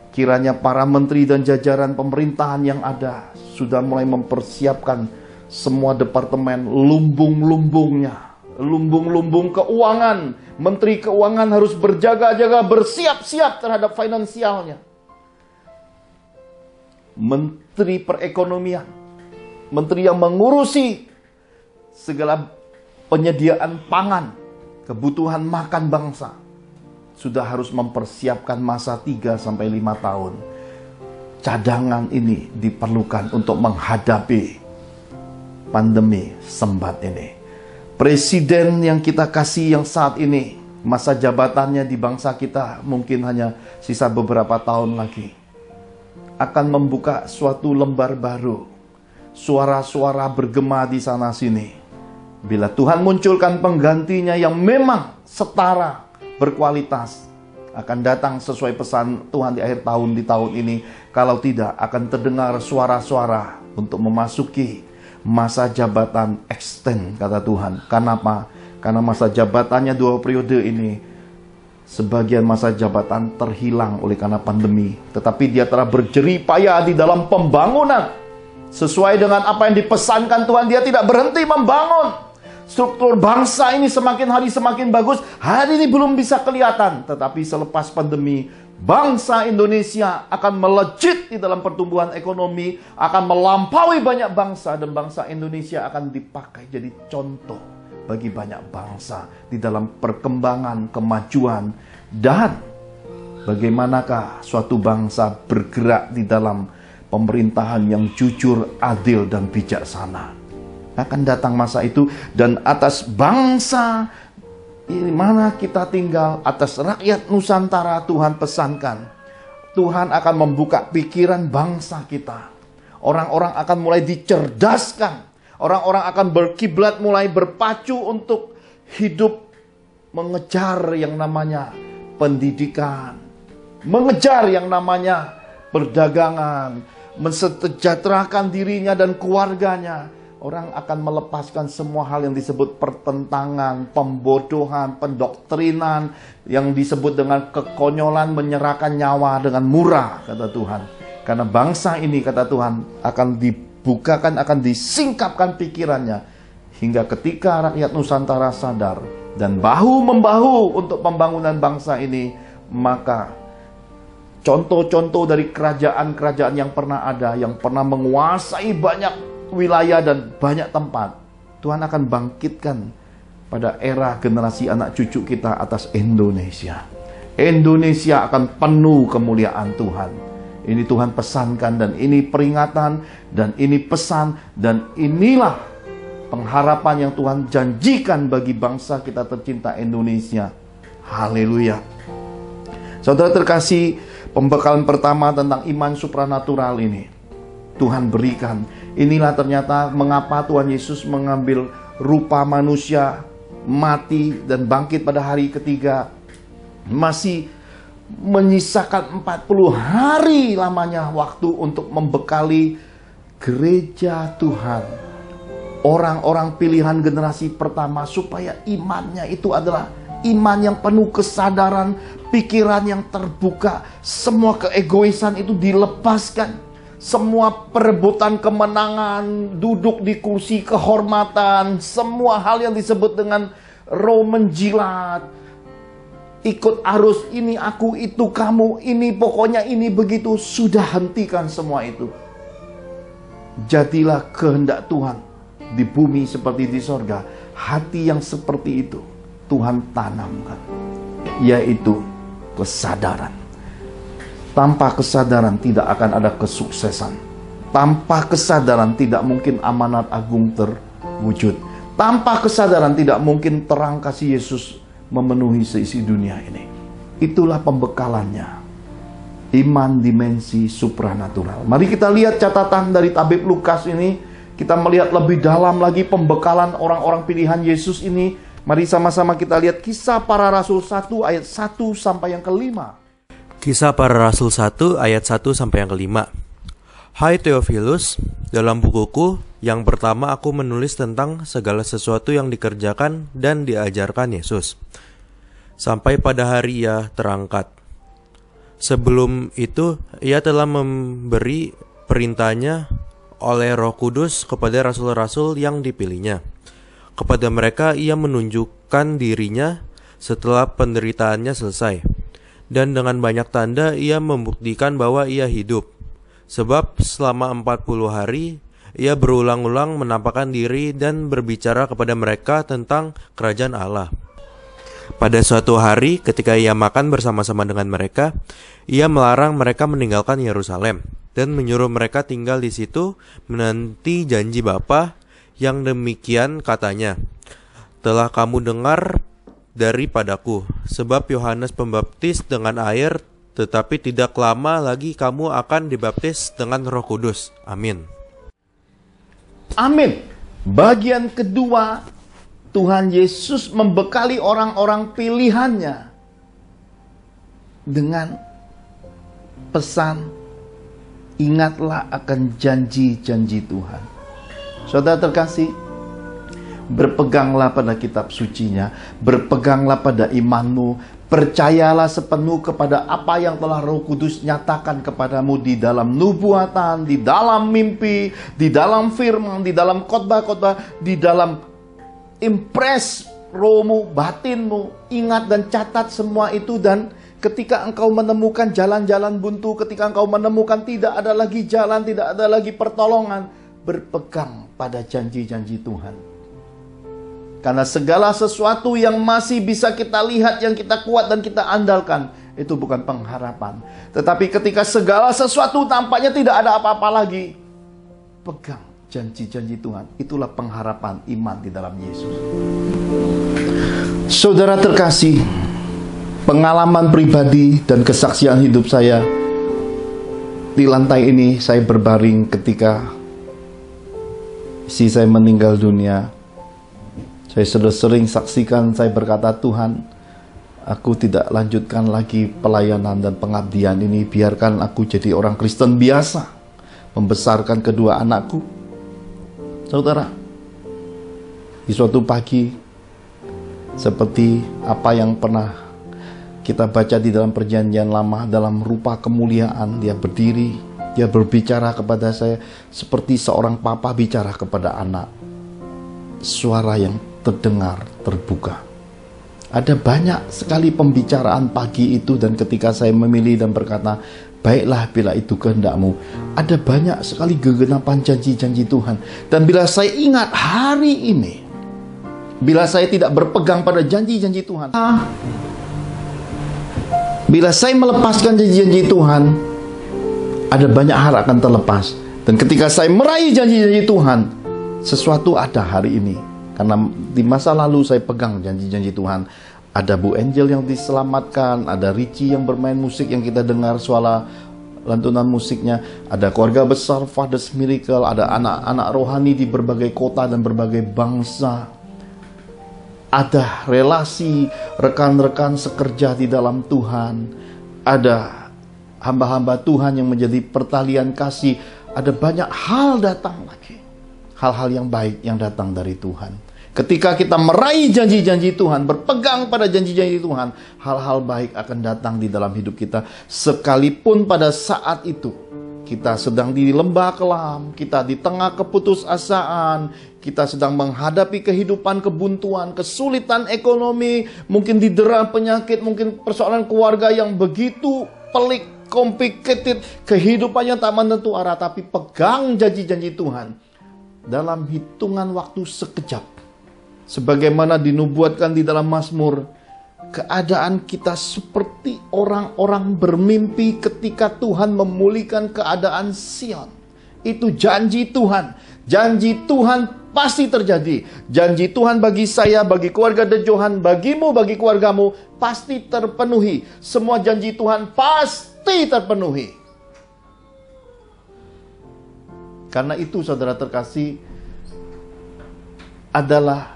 kiranya para menteri dan jajaran pemerintahan yang ada sudah mulai mempersiapkan semua departemen lumbung-lumbungnya. Lumbung-lumbung keuangan. Menteri keuangan harus berjaga-jaga, bersiap-siap terhadap finansialnya. Menteri perekonomian, menteri yang mengurusi segala penyediaan pangan, kebutuhan makan bangsa, sudah harus mempersiapkan masa 3-5 tahun. Cadangan ini diperlukan untuk menghadapi pandemi sembat ini. Presiden yang kita kasih yang saat ini, masa jabatannya di bangsa kita mungkin hanya sisa beberapa tahun lagi, akan membuka suatu lembar baru. Suara-suara bergema di sana sini. Bila Tuhan munculkan penggantinya yang memang setara, berkualitas, akan datang sesuai pesan Tuhan di akhir tahun, di tahun ini. Kalau tidak, akan terdengar suara-suara untuk memasuki masa jabatan extend, kata Tuhan. Kenapa? Karena masa jabatannya 2 periode ini, sebagian masa jabatan terhilang oleh karena pandemi. Tetapi dia telah berjerih payah di dalam pembangunan. Sesuai dengan apa yang dipesankan Tuhan, dia tidak berhenti membangun. Struktur bangsa ini semakin hari semakin bagus. Hari ini belum bisa kelihatan. Tetapi selepas pandemi, bangsa Indonesia akan melejit di dalam pertumbuhan ekonomi, akan melampaui banyak bangsa, dan bangsa Indonesia akan dipakai jadi contoh bagi banyak bangsa di dalam perkembangan, kemajuan, dan bagaimanakah suatu bangsa bergerak di dalam pemerintahan yang jujur, adil, dan bijaksana. Akan datang masa itu, dan atas bangsa di mana kita tinggal, atas rakyat Nusantara, Tuhan pesankan, Tuhan akan membuka pikiran bangsa kita. Orang-orang akan mulai dicerdaskan. Orang-orang akan berkiblat, mulai berpacu untuk hidup mengejar yang namanya pendidikan, mengejar yang namanya perdagangan, mensejahterakan dirinya dan keluarganya. Orang akan melepaskan semua hal yang disebut pertentangan, pembodohan, pendoktrinan, yang disebut dengan kekonyolan, menyerahkan nyawa dengan murah, kata Tuhan. Karena bangsa ini, kata Tuhan, akan dibukakan, akan disingkapkan pikirannya. Hingga ketika rakyat Nusantara sadar dan bahu-membahu untuk pembangunan bangsa ini, maka contoh-contoh dari kerajaan-kerajaan yang pernah ada, yang pernah menguasai banyak wilayah dan banyak tempat, Tuhan akan bangkitkan pada era generasi anak cucu kita atas Indonesia. Indonesia akan penuh kemuliaan Tuhan. Ini Tuhan pesankan, dan ini peringatan, dan ini pesan, dan inilah pengharapan yang Tuhan janjikan bagi bangsa kita tercinta Indonesia. Haleluya. Saudara terkasih, pembekalan pertama tentang iman supranatural ini Tuhan berikan. Inilah ternyata mengapa Tuhan Yesus mengambil rupa manusia, mati dan bangkit pada hari ketiga, masih menyisakan 40 hari lamanya waktu untuk membekali gereja Tuhan, orang-orang pilihan generasi pertama, supaya imannya itu adalah iman yang penuh kesadaran, pikiran yang terbuka, semua keegoisan itu dilepaskan, semua perebutan kemenangan, duduk di kursi kehormatan, semua hal yang disebut dengan roh menjilat, ikut arus ini aku, itu kamu, ini pokoknya ini begitu, sudah hentikan semua itu. Jadilah kehendak Tuhan di bumi seperti di sorga. Hati yang seperti itu Tuhan tanamkan, yaitu kesadaran. Tanpa kesadaran tidak akan ada kesuksesan. Tanpa kesadaran tidak mungkin amanat agung terwujud. Tanpa kesadaran tidak mungkin terang kasih Yesus memenuhi seisi dunia ini. Itulah pembekalannya. Iman dimensi supranatural. Mari kita lihat catatan dari tabib Lukas ini. Kita melihat lebih dalam lagi pembekalan orang-orang pilihan Yesus ini. Mari sama-sama kita lihat Kisah Para Rasul 1 ayat 1 sampai yang kelima. Kisah Para Rasul 1 ayat 1 sampai yang kelima. Hai Theophilus, dalam bukuku yang pertama aku menulis tentang segala sesuatu yang dikerjakan dan diajarkan Yesus, sampai pada hari ia terangkat. Sebelum itu, ia telah memberi perintahnya oleh Roh Kudus kepada rasul-rasul yang dipilihnya. Kepada mereka ia menunjukkan dirinya setelah penderitaannya selesai. Dan dengan banyak tanda ia membuktikan bahwa ia hidup. Sebab selama 40 hari ia berulang-ulang menampakkan diri dan berbicara kepada mereka tentang kerajaan Allah. Pada suatu hari ketika ia makan bersama-sama dengan mereka, ia melarang mereka meninggalkan Yerusalem dan menyuruh mereka tinggal di situ menanti janji Bapa yang demikian katanya, telah kamu dengar daripadaku, sebab Yohanes Pembaptis dengan air, tetapi tidak lama lagi kamu akan dibaptis dengan Roh Kudus. Amin. Amin. Bagian kedua, Tuhan Yesus membekali orang-orang pilihannya dengan pesan, ingatlah akan janji-janji Tuhan. Saudara terkasih, berpeganglah pada kitab sucinya, berpeganglah pada imanmu, percayalah sepenuh kepada apa yang telah Roh Kudus nyatakan kepadamu di dalam nubuatan, di dalam mimpi, di dalam firman, di dalam khotbah-khotbah, di dalam impres rohmu, batinmu. Ingat dan catat semua itu, dan ketika engkau menemukan jalan-jalan buntu, ketika engkau menemukan tidak ada lagi jalan, tidak ada lagi pertolongan, berpegang pada janji-janji Tuhan. Karena segala sesuatu yang masih bisa kita lihat, yang kita kuat dan kita andalkan, itu bukan pengharapan. Tetapi ketika segala sesuatu tampaknya tidak ada apa-apa lagi, pegang janji-janji Tuhan. Itulah pengharapan iman di dalam Yesus. Saudara terkasih, pengalaman pribadi dan kesaksian hidup saya, di lantai ini saya berbaring ketika istri saya meninggal dunia. Saya sudah sering saksikan, saya berkata, Tuhan, aku tidak lanjutkan lagi pelayanan dan pengabdian ini. Biarkan aku jadi orang Kristen biasa, membesarkan kedua anakku. Saudara, di suatu pagi, seperti apa yang pernah kita baca di dalam perjanjian lama, dalam rupa kemuliaan, dia berdiri, dia berbicara kepada saya seperti seorang papa bicara kepada anak. Suara yang terdengar terbuka. Ada banyak sekali pembicaraan pagi itu, dan ketika saya memilih dan berkata, baiklah bila itu kehendakmu, ada banyak sekali gegenapan janji-janji Tuhan. Dan bila saya ingat hari ini, bila saya tidak berpegang pada janji-janji Tuhan. Bila saya melepaskan janji-janji Tuhan, ada banyak hal akan terlepas. Dan ketika saya meraih janji-janji Tuhan, sesuatu ada hari ini. Karena di masa lalu saya pegang janji-janji Tuhan. Ada Bu Angel yang diselamatkan, ada Richie yang bermain musik yang kita dengar suara lantunan musiknya, ada keluarga besar Father's Miracle, ada anak-anak rohani di berbagai kota dan berbagai bangsa. Ada relasi rekan-rekan sekerja di dalam Tuhan. Ada hamba-hamba Tuhan yang menjadi pertalian kasih. Ada banyak hal datang lagi. Hal-hal yang baik yang datang dari Tuhan. Ketika kita meraih janji-janji Tuhan, berpegang pada janji-janji Tuhan, hal-hal baik akan datang di dalam hidup kita. Sekalipun pada saat itu, kita sedang di lembah kelam, kita di tengah keputusasaan, kita sedang menghadapi kehidupan kebuntuan, kesulitan ekonomi, mungkin didera penyakit, mungkin persoalan keluarga yang begitu pelik, complicated, kehidupannya tak menentu arah, tapi pegang janji-janji Tuhan. Dalam hitungan waktu sekejap, sebagaimana dinubuatkan di dalam Mazmur, keadaan kita seperti orang-orang bermimpi ketika Tuhan memulihkan keadaan Sion. Itu janji Tuhan. Janji Tuhan pasti terjadi. Janji Tuhan bagi saya, bagi keluarga The Johan, bagimu, bagi keluargamu, pasti terpenuhi. Semua janji Tuhan pasti terpenuhi. Karena itu saudara terkasih, adalah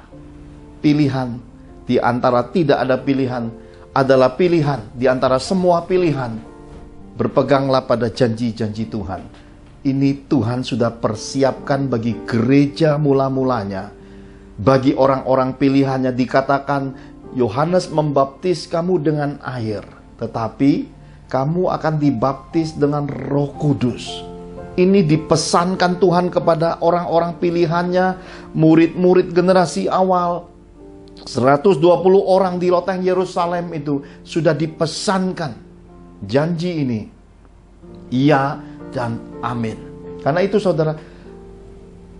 pilihan di antara tidak ada pilihan, adalah pilihan di antara semua pilihan. Berpeganglah pada janji-janji Tuhan. Ini Tuhan sudah persiapkan bagi gereja mula-mulanya. Bagi orang-orang pilihannya dikatakan, Yohanes membaptis kamu dengan air, tetapi kamu akan dibaptis dengan Roh Kudus. Ini dipesankan Tuhan kepada orang-orang pilihannya, murid-murid generasi awal. 120 orang di loteng Yerusalem itu sudah dipesankan janji ini. Ya dan amin. Karena itu saudara,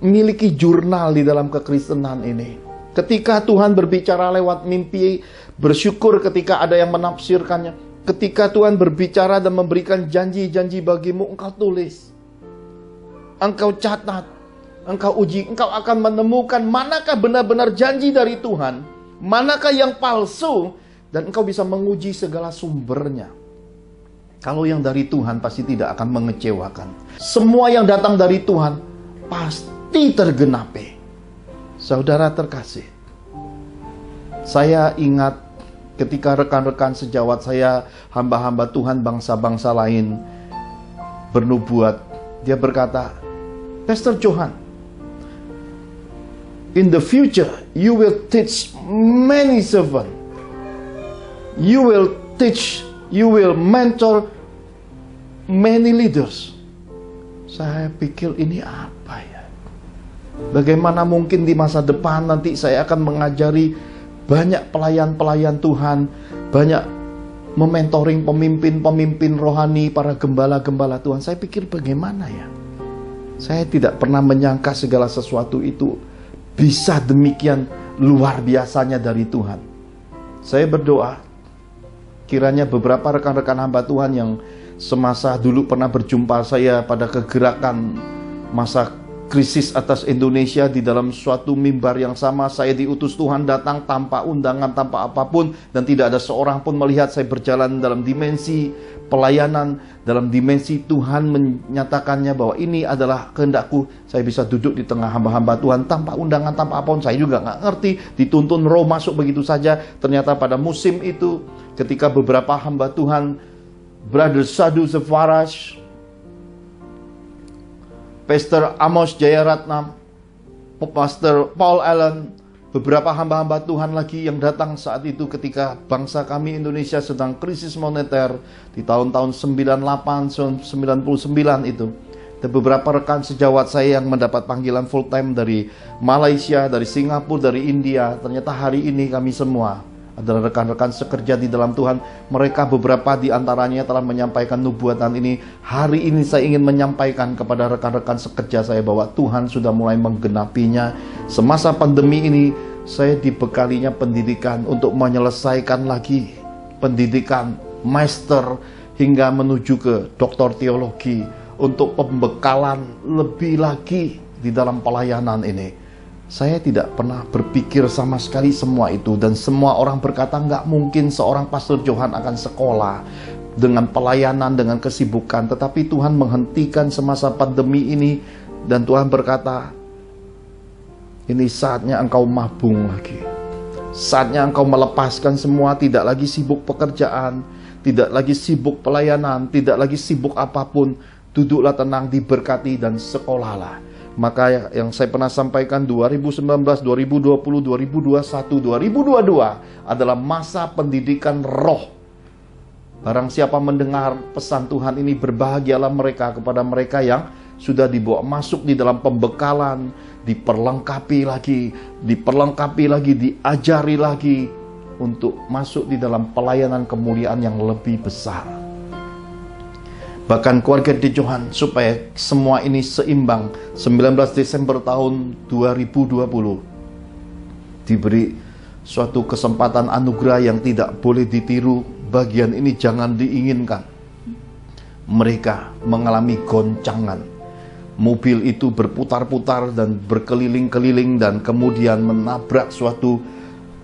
miliki jurnal di dalam kekristenan ini. Ketika Tuhan berbicara lewat mimpi, bersyukur ketika ada yang menafsirkannya. Ketika Tuhan berbicara dan memberikan janji-janji bagimu, engkau tulis. Engkau catat, engkau uji, engkau akan menemukan manakah benar-benar janji dari Tuhan, manakah yang palsu, dan engkau bisa menguji segala sumbernya. Kalau yang dari Tuhan pasti tidak akan mengecewakan. Semua yang datang dari Tuhan pasti tergenapi. Saudara terkasih, saya ingat ketika rekan-rekan sejawat saya, hamba-hamba Tuhan bangsa-bangsa lain bernubuat, dia berkata, Pastor Johan, in the future you will teach many servants. You will teach, you will mentor many leaders. Saya pikir ini apa ya? Bagaimana mungkin di masa depan nanti saya akan mengajari banyak pelayan-pelayan Tuhan, banyak mementoring pemimpin-pemimpin rohani, para gembala-gembala Tuhan. Saya pikir bagaimana ya? Saya tidak pernah menyangka segala sesuatu itu bisa demikian luar biasanya dari Tuhan. Saya berdoa, kiranya beberapa rekan-rekan hamba Tuhan yang semasa dulu pernah berjumpa saya pada kegerakan masa krisis atas Indonesia, di dalam suatu mimbar yang sama saya diutus Tuhan datang tanpa undangan, tanpa apapun, dan tidak ada seorang pun melihat saya berjalan dalam dimensi pelayanan, dalam dimensi Tuhan menyatakannya bahwa ini adalah kehendakku. Saya bisa duduk di tengah hamba-hamba Tuhan tanpa undangan, tanpa apapun. Saya juga nggak ngerti, dituntun roh masuk begitu saja. Ternyata pada musim itu, ketika beberapa hamba Tuhan, Brother Sadhu Zefaraj, Pastor Amos Jayaratnam, Pastor Paul Allen, beberapa hamba-hamba Tuhan lagi yang datang saat itu ketika bangsa kami Indonesia sedang krisis moneter di tahun-tahun 98, 99 itu. Dan beberapa rekan sejawat saya yang mendapat panggilan full time dari Malaysia, dari Singapura, dari India. Ternyata hari ini kami semua adalah rekan-rekan sekerja di dalam Tuhan. Mereka beberapa di antaranya telah menyampaikan nubuatan ini. Hari ini saya ingin menyampaikan kepada rekan-rekan sekerja saya bahwa Tuhan sudah mulai menggenapinya. Semasa pandemi ini, Saya dibekalinya pendidikan untuk menyelesaikan lagi pendidikan master hingga menuju ke doktor teologi, untuk pembekalan lebih lagi di dalam pelayanan ini. Saya tidak pernah berpikir sama sekali semua itu, dan semua orang berkata nggak mungkin seorang Pastor Johan akan sekolah dengan pelayanan, dengan kesibukan. Tetapi Tuhan menghentikan semasa pandemi ini, dan Tuhan berkata, ini saatnya engkau mabung lagi. Saatnya engkau melepaskan semua, tidak lagi sibuk pekerjaan, tidak lagi sibuk pelayanan, tidak lagi sibuk apapun. Duduklah tenang, diberkati, dan sekolahlah. Maka yang saya pernah sampaikan 2019, 2020, 2021, 2022 adalah masa pendidikan roh. Barang siapa mendengar pesan Tuhan ini, berbahagialah mereka kepada mereka yang sudah dibawa masuk di dalam pembekalan, diperlengkapi lagi, diajari lagi untuk masuk di dalam pelayanan kemuliaan yang lebih besar. Bahkan keluarga di Johan, supaya semua ini seimbang, 19 Desember tahun 2020 diberi suatu kesempatan anugerah yang tidak boleh ditiru. Bagian ini jangan diinginkan. Mereka mengalami goncangan. Mobil itu berputar-putar dan berkeliling-keliling, dan kemudian menabrak suatu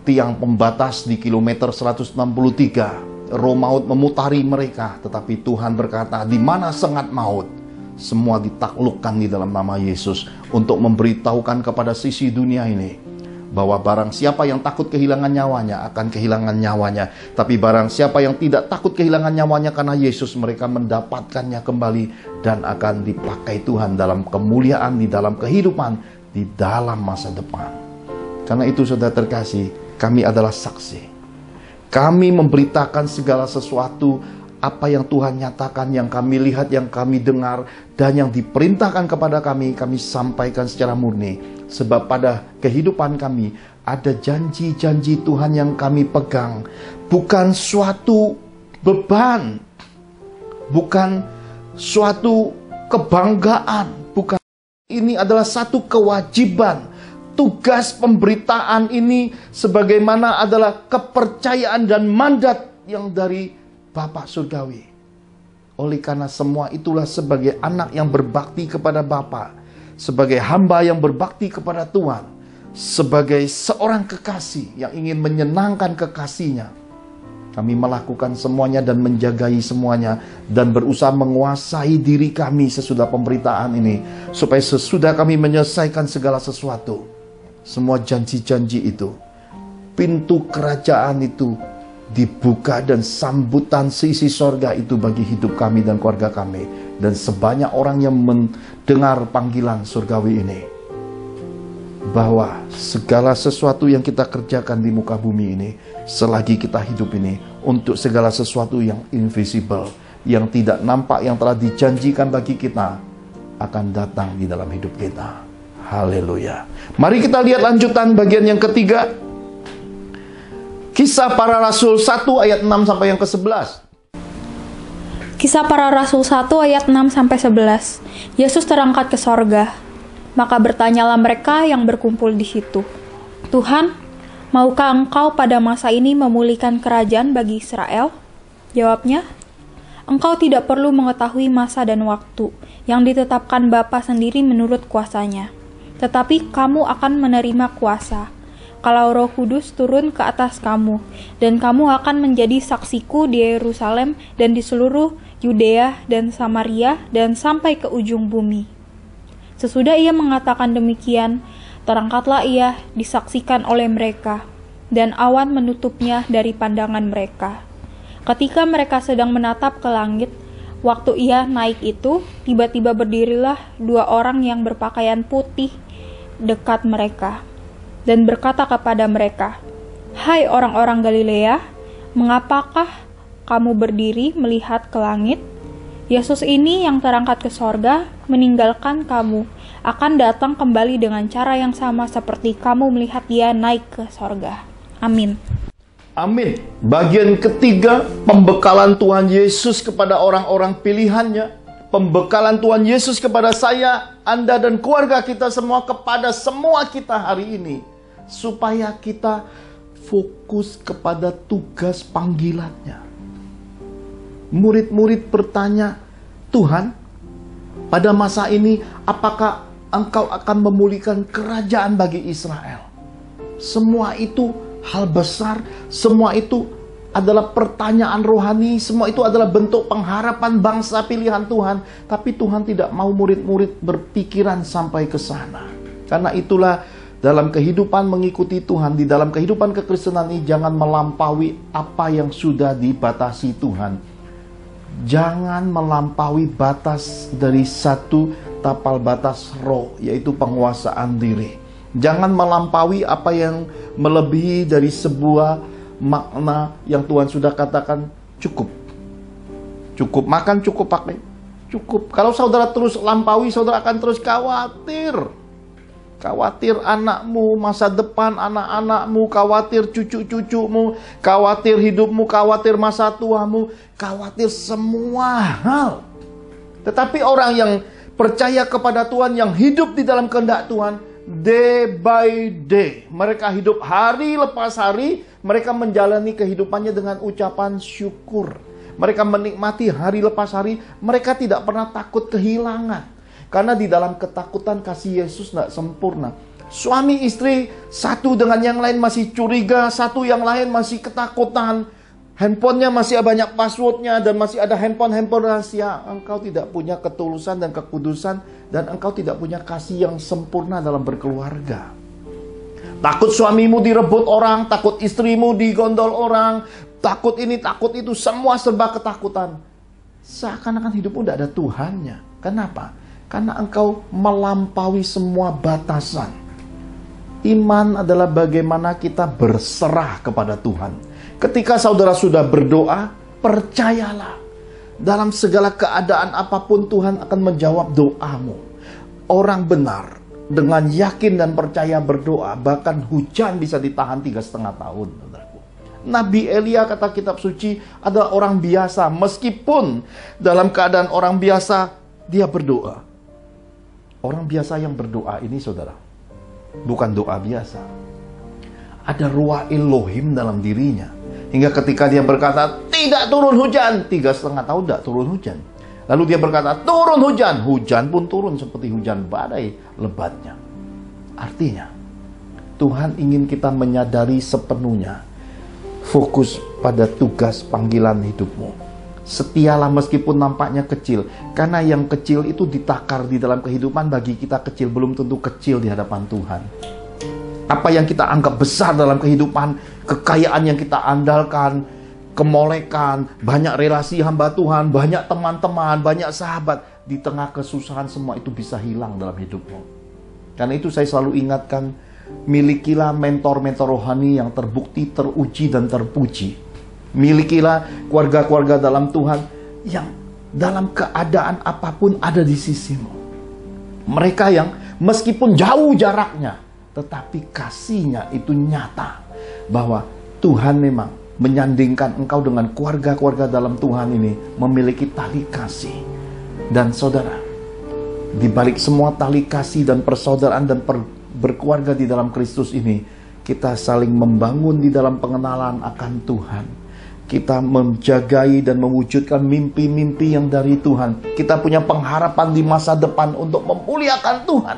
tiang pembatas di kilometer 163. Roh maut memutari mereka, tetapi Tuhan berkata, di mana sengat maut, semua ditaklukkan di dalam nama Yesus, untuk memberitahukan kepada sisi dunia ini bahwa barang siapa yang takut kehilangan nyawanya akan kehilangan nyawanya, tapi barang siapa yang tidak takut kehilangan nyawanya karena Yesus, mereka mendapatkannya kembali dan akan dipakai Tuhan dalam kemuliaan, di dalam kehidupan, di dalam masa depan. Karena itu saudara terkasih, kami adalah saksi. Kami memberitakan segala sesuatu, apa yang Tuhan nyatakan, yang kami lihat, yang kami dengar, dan yang diperintahkan kepada kami, kami sampaikan secara murni. Sebab pada kehidupan kami ada janji-janji Tuhan yang kami pegang. Bukan suatu beban, bukan suatu kebanggaan, bukan. Ini adalah satu kewajiban. Tugas pemberitaan ini sebagaimana adalah kepercayaan dan mandat yang dari Bapa Surgawi. Oleh karena semua itulah, sebagai anak yang berbakti kepada Bapa, sebagai hamba yang berbakti kepada Tuhan, sebagai seorang kekasih yang ingin menyenangkan kekasihnya, kami melakukan semuanya dan menjagai semuanya, dan berusaha menguasai diri kami sesudah pemberitaan ini, supaya sesudah kami menyelesaikan segala sesuatu, semua janji-janji itu, pintu kerajaan itu dibuka, dan sambutan sisi sorga itu bagi hidup kami dan keluarga kami, dan sebanyak orang yang mendengar panggilan surgawi ini, bahwa segala sesuatu yang kita kerjakan di muka bumi ini, selagi kita hidup ini, untuk segala sesuatu yang invisible, yang tidak nampak, yang telah dijanjikan bagi kita, akan datang di dalam hidup kita. Haleluya. Mari kita lihat lanjutan bagian yang ketiga. Kisah Para Rasul 1 ayat 6 sampai yang ke-11. Kisah Para Rasul 1 ayat 6 sampai 11. Yesus terangkat ke sorga. Maka bertanyalah mereka yang berkumpul di situ, Tuhan, maukah Engkau pada masa ini memulihkan kerajaan bagi Israel? Jawabnya, Engkau tidak perlu mengetahui masa dan waktu yang ditetapkan Bapa sendiri menurut kuasanya. Tetapi kamu akan menerima kuasa kalau Roh Kudus turun ke atas kamu, dan kamu akan menjadi saksiku di Yerusalem dan di seluruh Yudea dan Samaria dan sampai ke ujung bumi. Sesudah ia mengatakan demikian, terangkatlah ia disaksikan oleh mereka, dan awan menutupnya dari pandangan mereka. Ketika mereka sedang menatap ke langit, waktu ia naik itu, tiba-tiba berdirilah dua orang yang berpakaian putih dekat mereka, dan berkata kepada mereka, Hai orang-orang Galilea, mengapakah kamu berdiri melihat ke langit? Yesus ini yang terangkat ke sorga, meninggalkan kamu, akan datang kembali dengan cara yang sama seperti kamu melihat dia naik ke sorga. Amin. Amin. Bagian ketiga, pembekalan Tuhan Yesus kepada orang-orang pilihannya. Pembekalan Tuhan Yesus kepada saya, Anda dan keluarga kita semua, kepada semua kita hari ini. supaya kita fokus kepada tugas panggilannya. Murid-murid bertanya, Tuhan, pada masa ini apakah Engkau akan memulihkan kerajaan bagi Israel? Semua itu hal besar, semua itu adalah pertanyaan rohani, semua itu adalah bentuk pengharapan bangsa pilihan Tuhan. Tapi Tuhan tidak mau murid-murid berpikiran sampai ke sana. Karena itulah dalam kehidupan mengikuti Tuhan, di dalam kehidupan kekristenan ini, jangan melampaui apa yang sudah dibatasi Tuhan. Jangan melampaui batas dari satu tapal batas roh, yaitu penguasaan diri. Jangan melampaui apa yang melebihi dari sebuah makna yang Tuhan sudah katakan cukup. Cukup makan, cukup pakai, cukup. Kalau saudara terus lampaui, saudara akan terus khawatir. Khawatir anakmu, masa depan anak-anakmu, khawatir cucu-cucumu, khawatir hidupmu, khawatir masa tuamu, khawatir semua hal. Tetapi orang yang percaya kepada Tuhan, yang hidup di dalam kehendak Tuhan, day by day, mereka hidup hari lepas hari, mereka menjalani kehidupannya dengan ucapan syukur. Mereka menikmati hari lepas hari, mereka tidak pernah takut kehilangan. Karena di dalam ketakutan kasih Yesus tidak sempurna. Suami istri, satu dengan yang lain masih curiga, satu yang lain masih ketakutan. Handphonenya masih banyak passwordnya dan masih ada handphone rahasia. Engkau tidak punya ketulusan dan kekudusan, dan engkau tidak punya kasih yang sempurna dalam berkeluarga. Takut suamimu direbut orang, takut istrimu digondol orang, takut ini, takut itu, semua serba ketakutan. Seakan-akan hidupmu tidak ada Tuhannya. Kenapa? Karena engkau melampaui semua batasan. Iman adalah bagaimana kita berserah kepada Tuhan. Ketika saudara sudah berdoa, percayalah, dalam segala keadaan apapun Tuhan akan menjawab doamu. Orang benar dengan yakin dan percaya berdoa, bahkan hujan bisa ditahan 3,5 tahun. Nabi Elia, kata kitab suci, adalah orang biasa. Meskipun dalam keadaan orang biasa, dia berdoa. Orang biasa yang berdoa ini, saudara, bukan doa biasa. Ada ruah Elohim dalam dirinya. Hingga ketika dia berkata, tidak turun hujan, 3,5 tahun tidak turun hujan. Lalu dia berkata, turun hujan. Hujan pun turun seperti hujan badai lebatnya. Artinya, Tuhan ingin kita menyadari sepenuhnya, fokus pada tugas panggilan hidupmu. Setialah meskipun nampaknya kecil. Karena yang kecil itu ditakar di dalam kehidupan, bagi kita kecil belum tentu kecil di hadapan Tuhan. Apa yang kita anggap besar dalam kehidupan, kekayaan yang kita andalkan, kemolekan, banyak relasi hamba Tuhan, banyak teman-teman, banyak sahabat, di tengah kesusahan semua itu bisa hilang dalam hidupmu. Karena itu saya selalu ingatkan, milikilah mentor-mentor rohani yang terbukti, teruji, dan terpuji. Milikilah keluarga-keluarga dalam Tuhan yang dalam keadaan apapun ada di sisimu. Mereka yang meskipun jauh jaraknya, tetapi kasihnya itu nyata. Bahwa Tuhan memang menyandingkan engkau dengan keluarga-keluarga dalam Tuhan ini memiliki tali kasih. Dan saudara, di balik semua tali kasih dan persaudaraan dan berkeluarga di dalam Kristus ini, kita saling membangun di dalam pengenalan akan Tuhan. Kita menjagai dan mewujudkan mimpi-mimpi yang dari Tuhan. Kita punya pengharapan di masa depan untuk memuliakan Tuhan.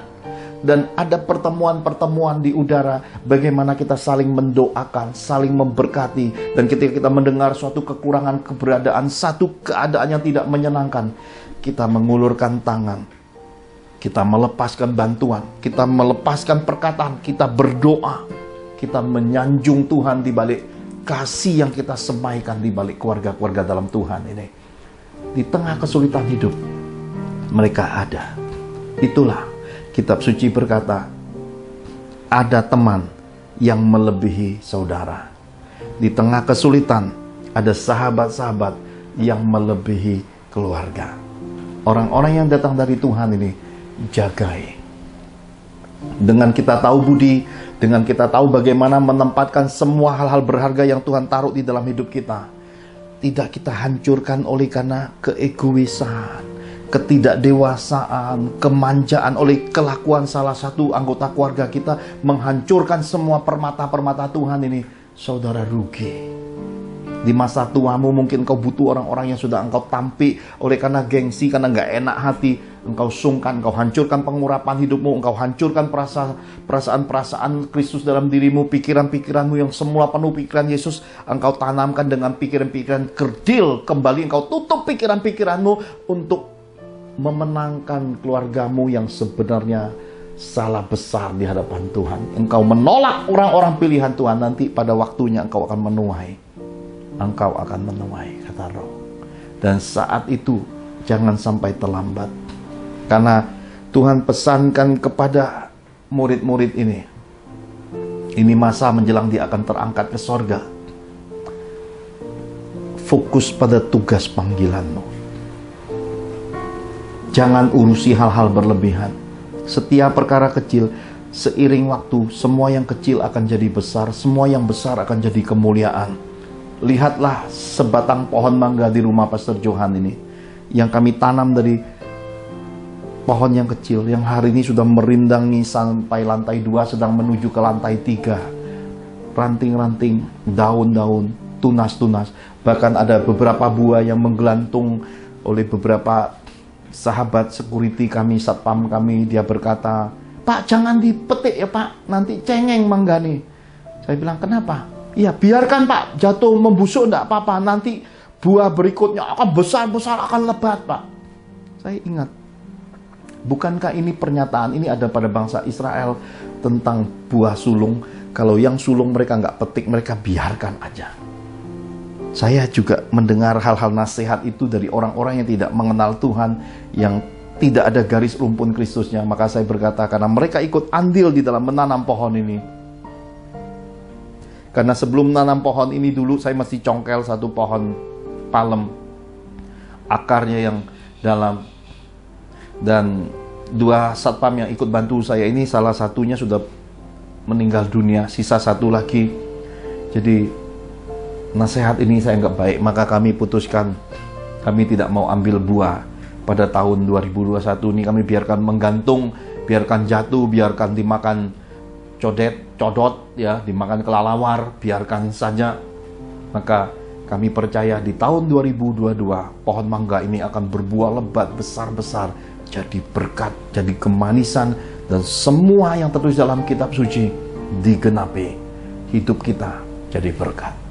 Dan ada pertemuan-pertemuan di udara, bagaimana kita saling mendoakan, saling memberkati. Dan ketika kita mendengar suatu kekurangan keberadaan, satu keadaan yang tidak menyenangkan, kita mengulurkan tangan, kita melepaskan bantuan, kita melepaskan perkataan, kita berdoa, kita menyanjung Tuhan di balik kasih yang kita semaikan di balik keluarga-keluarga dalam Tuhan ini. Di tengah kesulitan hidup, mereka ada. Itulah kitab suci berkata, ada teman yang melebihi saudara. Di tengah kesulitan, ada sahabat-sahabat yang melebihi keluarga. Orang-orang yang datang dari Tuhan ini, jagai. Dengan kita tahu budi, dengan kita tahu bagaimana menempatkan semua hal-hal berharga yang Tuhan taruh di dalam hidup kita, tidak kita hancurkan oleh karena keegoisan, ketidakdewasaan, kemanjaan oleh kelakuan salah satu anggota keluarga kita menghancurkan semua permata-permata Tuhan ini, saudara rugi. Di masa tuamu mungkin engkau butuh orang-orang yang sudah engkau tampik oleh karena gengsi, karena nggak enak hati. Engkau sungkan, engkau hancurkan pengurapan hidupmu, engkau hancurkan perasaan-perasaan Kristus dalam dirimu, pikiran-pikiranmu yang semula penuh pikiran Yesus, engkau tanamkan dengan pikiran-pikiran kerdil kembali, engkau tutup pikiran-pikiranmu untuk memenangkan keluargamu yang sebenarnya salah besar di hadapan Tuhan. Engkau menolak orang-orang pilihan Tuhan, nanti pada waktunya engkau akan menuai. Engkau akan menuai, kata Roh. Dan saat itu jangan sampai terlambat. Karena Tuhan pesankan kepada murid-murid ini masa menjelang dia akan terangkat ke sorga. Fokus pada tugas panggilanmu. Jangan urusi hal-hal berlebihan. Setiap perkara kecil, seiring waktu, semua yang kecil akan jadi besar, semua yang besar akan jadi kemuliaan. Lihatlah sebatang pohon mangga di rumah Pastor Johan ini, yang kami tanam dari pohon yang kecil, yang hari ini sudah merindangi sampai lantai 2, sedang menuju ke lantai 3. Ranting-ranting, daun-daun, tunas-tunas. Bahkan ada beberapa buah yang menggelantung oleh beberapa sahabat security kami, satpam kami. Dia berkata, "Pak, jangan dipetik ya Pak, nanti cengeng mangga nih." Saya bilang, "Kenapa?" "Ya biarkan Pak, jatuh membusuk enggak apa-apa, nanti buah berikutnya akan besar-besar, akan lebat Pak." Saya ingat, bukankah ini pernyataan ini ada pada bangsa Israel tentang buah sulung? Kalau yang sulung mereka nggak petik, mereka biarkan aja. Saya juga mendengar hal-hal nasihat itu dari orang-orang yang tidak mengenal Tuhan, yang tidak ada garis rumpun Kristusnya. Maka saya berkata, karena mereka ikut andil di dalam menanam pohon ini. Karena sebelum menanam pohon ini dulu, saya mesti congkel satu pohon palem. Akarnya yang dalam. Dan 2 satpam yang ikut bantu saya ini, salah satunya sudah meninggal dunia, sisa 1 lagi. Jadi nasihat ini saya nggak baik, maka kami putuskan kami tidak mau ambil buah pada tahun 2021 ini. Kami biarkan menggantung, biarkan jatuh, biarkan dimakan codot ya, dimakan kelelawar, biarkan saja. Maka kami percaya di tahun 2022 pohon mangga ini akan berbuah lebat, besar-besar, jadi berkat, jadi kemanisan, dan semua yang tertulis dalam kitab suci digenapi. Hidup kita jadi berkat.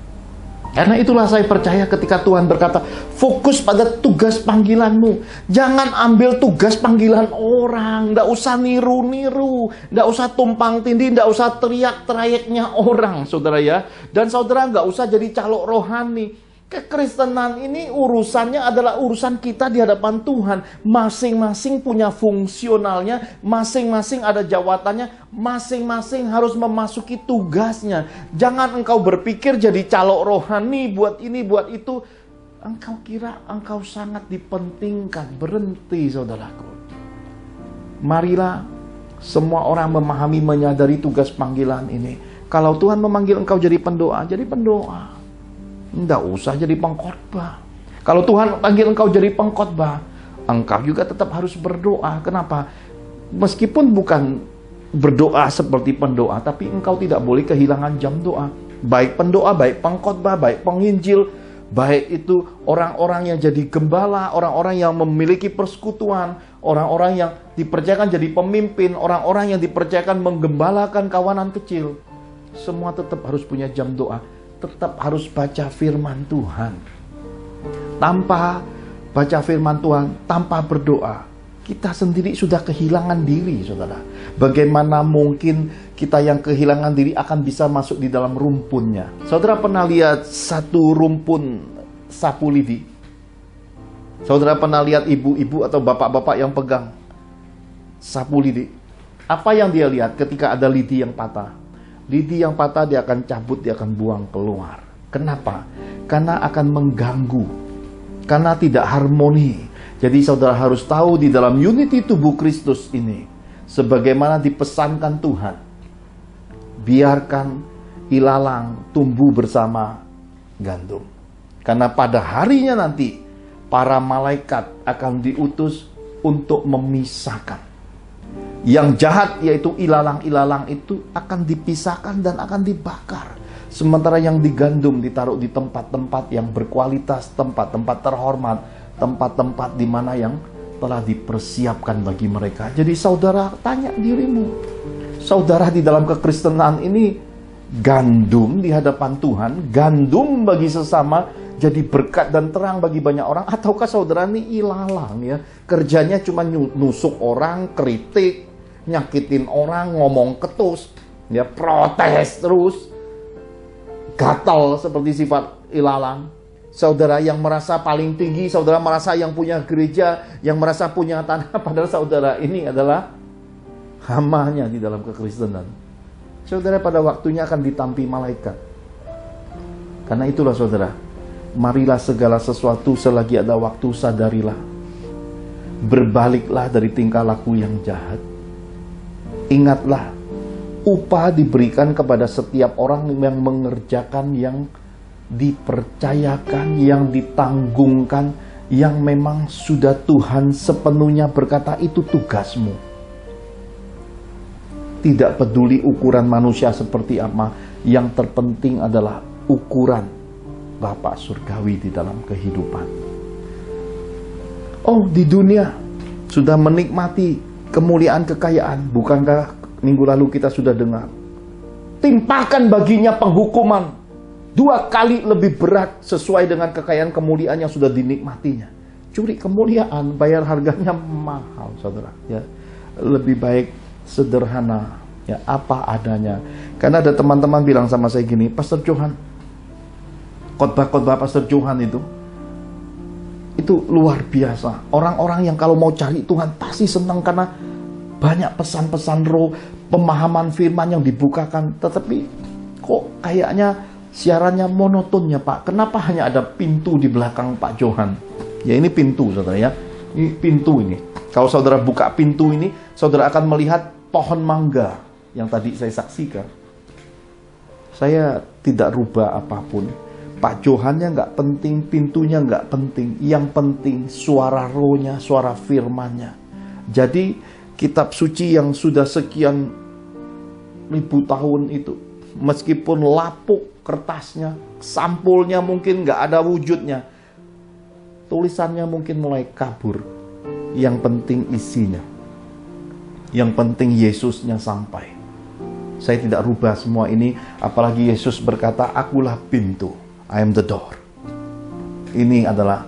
Karena itulah saya percaya ketika Tuhan berkata, fokus pada tugas panggilanmu. Jangan ambil tugas panggilan orang. Nggak usah niru-niru. Nggak usah tumpang tindih. Nggak usah teriak-teriaknya orang, saudara ya. Dan saudara nggak usah jadi calok rohani. Kekristenan ini urusannya adalah urusan kita di hadapan Tuhan. Masing-masing punya fungsionalnya, masing-masing ada jawabannya, masing-masing harus memasuki tugasnya. Jangan engkau berpikir jadi calok rohani, buat ini, buat itu. Engkau kira engkau sangat dipentingkan. Berhenti, saudaraku. Marilah semua orang memahami, menyadari tugas panggilan ini. Kalau Tuhan memanggil engkau jadi pendoa, jadi pendoa. Nggak usah jadi pengkhotbah. Kalau Tuhan panggil engkau jadi pengkhotbah, engkau juga tetap harus berdoa. Kenapa? Meskipun bukan berdoa seperti pendoa, tapi engkau tidak boleh kehilangan jam doa. Baik pendoa, baik pengkhotbah, baik penginjil, baik itu orang-orang yang jadi gembala, orang-orang yang memiliki persekutuan, orang-orang yang dipercayakan jadi pemimpin, orang-orang yang dipercayakan menggembalakan kawanan kecil. Semua tetap harus punya jam doa. Tetap harus baca firman Tuhan. Tanpa baca firman Tuhan, tanpa berdoa, kita sendiri sudah kehilangan diri, saudara. Bagaimana mungkin kita yang kehilangan diri akan bisa masuk di dalam rumpunnya? Saudara pernah lihat satu rumpun sapu lidi? Saudara pernah lihat ibu-ibu atau bapak-bapak yang pegang sapu lidi? Apa yang dia lihat ketika ada lidi yang patah? Lidi yang patah dia akan cabut, dia akan buang keluar. Kenapa? Karena akan mengganggu. Karena tidak harmoni. Jadi saudara harus tahu di dalam unity tubuh Kristus ini, sebagaimana dipesankan Tuhan, biarkan ilalang tumbuh bersama gandum. Karena pada harinya nanti para malaikat akan diutus untuk memisahkan. Yang jahat, yaitu ilalang-ilalang itu, akan dipisahkan dan akan dibakar. Sementara yang digandum ditaruh di tempat-tempat yang berkualitas, tempat-tempat terhormat, tempat-tempat di mana yang telah dipersiapkan bagi mereka. Jadi saudara, tanya dirimu, saudara di dalam kekristenan ini gandum di hadapan Tuhan, gandum bagi sesama, jadi berkat dan terang bagi banyak orang, ataukah saudara ini ilalang ya, kerjanya cuma nusuk orang, kritik, nyakitin orang, ngomong ketus, ya protes terus, gatal seperti sifat ilalang. Saudara yang merasa paling tinggi, saudara merasa yang punya gereja, yang merasa punya tanah, padahal saudara ini adalah hamanya di dalam kekristenan. Saudara pada waktunya akan ditampi malaikat. Karena itulah saudara, marilah segala sesuatu selagi ada waktu sadarilah. Berbaliklah dari tingkah laku yang jahat. Ingatlah, upah diberikan kepada setiap orang yang mengerjakan yang dipercayakan, yang ditanggungkan, yang memang sudah Tuhan sepenuhnya berkata itu tugasmu. Tidak peduli ukuran manusia seperti apa, yang terpenting adalah ukuran Bapa Surgawi di dalam kehidupan. Oh, di dunia sudah menikmati kemuliaan kekayaan, bukankah minggu lalu kita sudah dengar? Timpakan baginya penghukuman 2 kali lebih berat sesuai dengan kekayaan kemuliaan yang sudah dinikmatinya. Curi kemuliaan, bayar harganya mahal, saudara. Ya, lebih baik sederhana, ya apa adanya. Karena ada teman-teman bilang sama saya gini, Pastor Johan, khotbah-khotbah Pastor Johan itu luar biasa. Orang-orang yang kalau mau cari Tuhan pasti senang karena banyak pesan-pesan roh, pemahaman firman yang dibukakan. Tetapi kok kayaknya siarannya monoton ya Pak. Kenapa hanya ada pintu di belakang Pak Johan? Ya ini pintu saudara ya. Ini pintu ini. Kalau saudara buka pintu ini, saudara akan melihat pohon mangga yang tadi saya saksikan. Saya tidak rubah apapun. Pak Johannya nggak penting, pintunya nggak penting. Yang penting suara rohnya, suara firmannya. Jadi kitab suci yang sudah sekian ribu tahun itu, meskipun lapuk kertasnya, sampulnya mungkin nggak ada wujudnya, tulisannya mungkin mulai kabur. Yang penting isinya, yang penting Yesusnya sampai. Saya tidak rubah semua ini, apalagi Yesus berkata, akulah pintu, I am the door. Ini adalah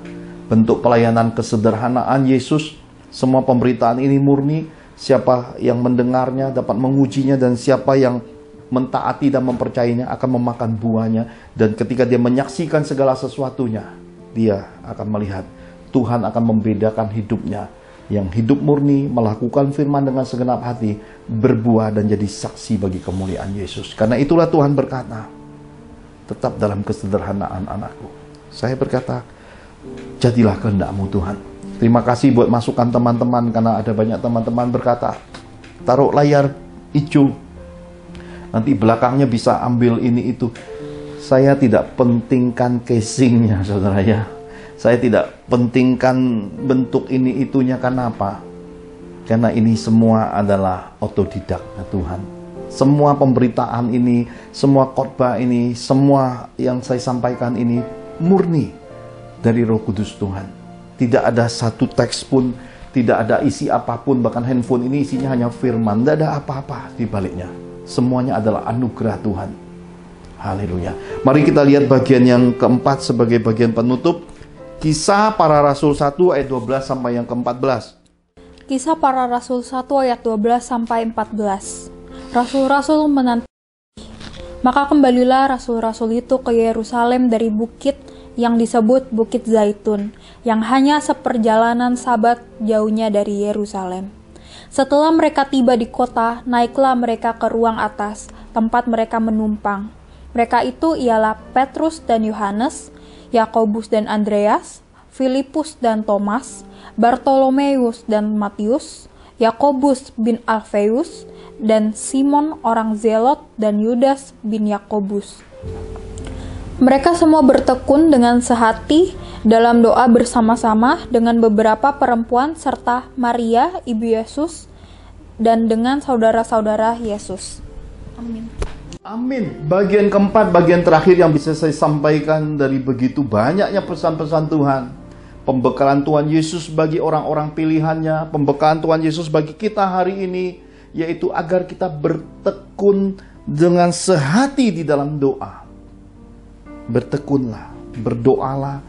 bentuk pelayanan kesederhanaan Yesus. Semua pemberitaan ini murni, siapa yang mendengarnya dapat mengujinya, dan siapa yang mentaati dan mempercayainya akan memakan buahnya. Dan ketika dia menyaksikan segala sesuatunya, dia akan melihat Tuhan akan membedakan hidupnya, yang hidup murni, melakukan firman dengan segenap hati, berbuah dan jadi saksi bagi kemuliaan Yesus. Karena itulah Tuhan berkata, tetap dalam kesederhanaan anakku. Saya berkata, jadilah kehendak-Mu Tuhan. Terima kasih buat masukan teman-teman, karena ada banyak teman-teman berkata, taruh layar hijau, nanti belakangnya bisa ambil ini itu. Saya tidak pentingkan casingnya saudara ya. Saya tidak pentingkan bentuk ini itunya. Karena apa? Karena ini semua adalah otodidak Tuhan. Semua pemberitaan ini, semua khotbah ini, semua yang saya sampaikan ini murni dari Roh Kudus Tuhan. Tidak ada satu teks pun, tidak ada isi apapun. Bahkan handphone ini isinya hanya firman, tidak ada apa-apa di baliknya. Semuanya adalah anugerah Tuhan. Haleluya. Mari kita lihat bagian yang keempat sebagai bagian penutup. Kisah Para Rasul 1 ayat 12 sampai yang ke-14. Kisah Para Rasul 1 ayat 12 sampai 14. Rasul-rasul menanti. Maka kembalilah rasul-rasul itu ke Yerusalem dari bukit yang disebut Bukit Zaitun, yang hanya seperjalanan Sabat jauhnya dari Yerusalem. Setelah mereka tiba di kota, naiklah mereka ke ruang atas, tempat mereka menumpang. Mereka itu ialah Petrus dan Yohanes, Yakobus dan Andreas, Filipus dan Thomas, Bartolomeus dan Matius, Yakobus bin Alfeus, dan Simon orang Zelot, dan Yudas bin Yakobus. Mereka semua bertekun dengan sehati dalam doa bersama-sama dengan beberapa perempuan serta Maria, ibu Yesus, dan dengan saudara-saudara Yesus. Amin. Amin. Bagian keempat, bagian terakhir yang bisa saya sampaikan dari begitu banyaknya pesan-pesan Tuhan. Pembekalan Tuhan Yesus bagi orang-orang pilihannya, pembekalan Tuhan Yesus bagi kita hari ini, yaitu agar kita bertekun dengan sehati di dalam doa. Bertekunlah, berdoalah,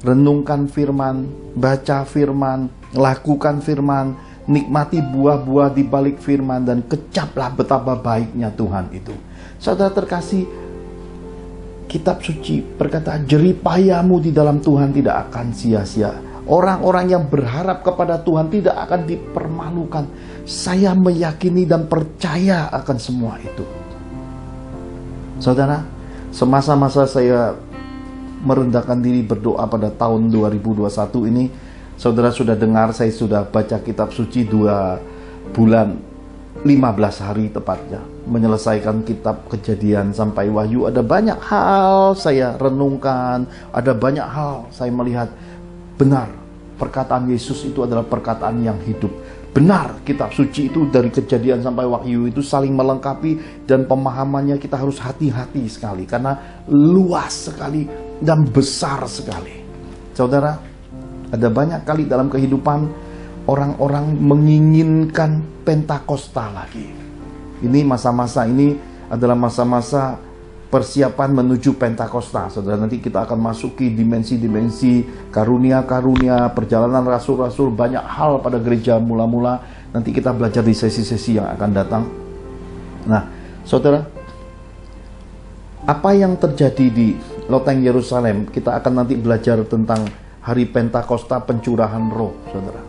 renungkan firman, baca firman, lakukan firman, nikmati buah-buah di balik firman, dan kecaplah betapa baiknya Tuhan itu. Saudara terkasih, kitab suci berkata, jeripayamu di dalam Tuhan tidak akan sia-sia. Orang-orang yang berharap kepada Tuhan tidak akan dipermalukan. Saya meyakini dan percaya akan semua itu. Saudara, semasa-masa saya merendahkan diri berdoa pada tahun 2021 ini, saudara sudah dengar saya sudah baca kitab suci 2 bulan 15 hari tepatnya, menyelesaikan kitab Kejadian sampai Wahyu. Ada banyak hal saya renungkan, ada banyak hal saya melihat benar perkataan Yesus itu adalah perkataan yang hidup. Benar, kitab suci itu dari Kejadian sampai Wahyu itu saling melengkapi, dan pemahamannya kita harus hati-hati sekali karena luas sekali dan besar sekali. Saudara, ada banyak kali dalam kehidupan orang-orang menginginkan Pentakosta lagi. Ini masa-masa ini adalah masa-masa persiapan menuju Pentakosta. Saudara, nanti kita akan masuki dimensi-dimensi karunia-karunia, perjalanan rasul-rasul, banyak hal pada gereja mula-mula. Nanti kita belajar di sesi-sesi yang akan datang. Nah, saudara, apa yang terjadi di loteng Yerusalem, kita akan nanti belajar tentang hari Pentakosta, pencurahan roh, saudara.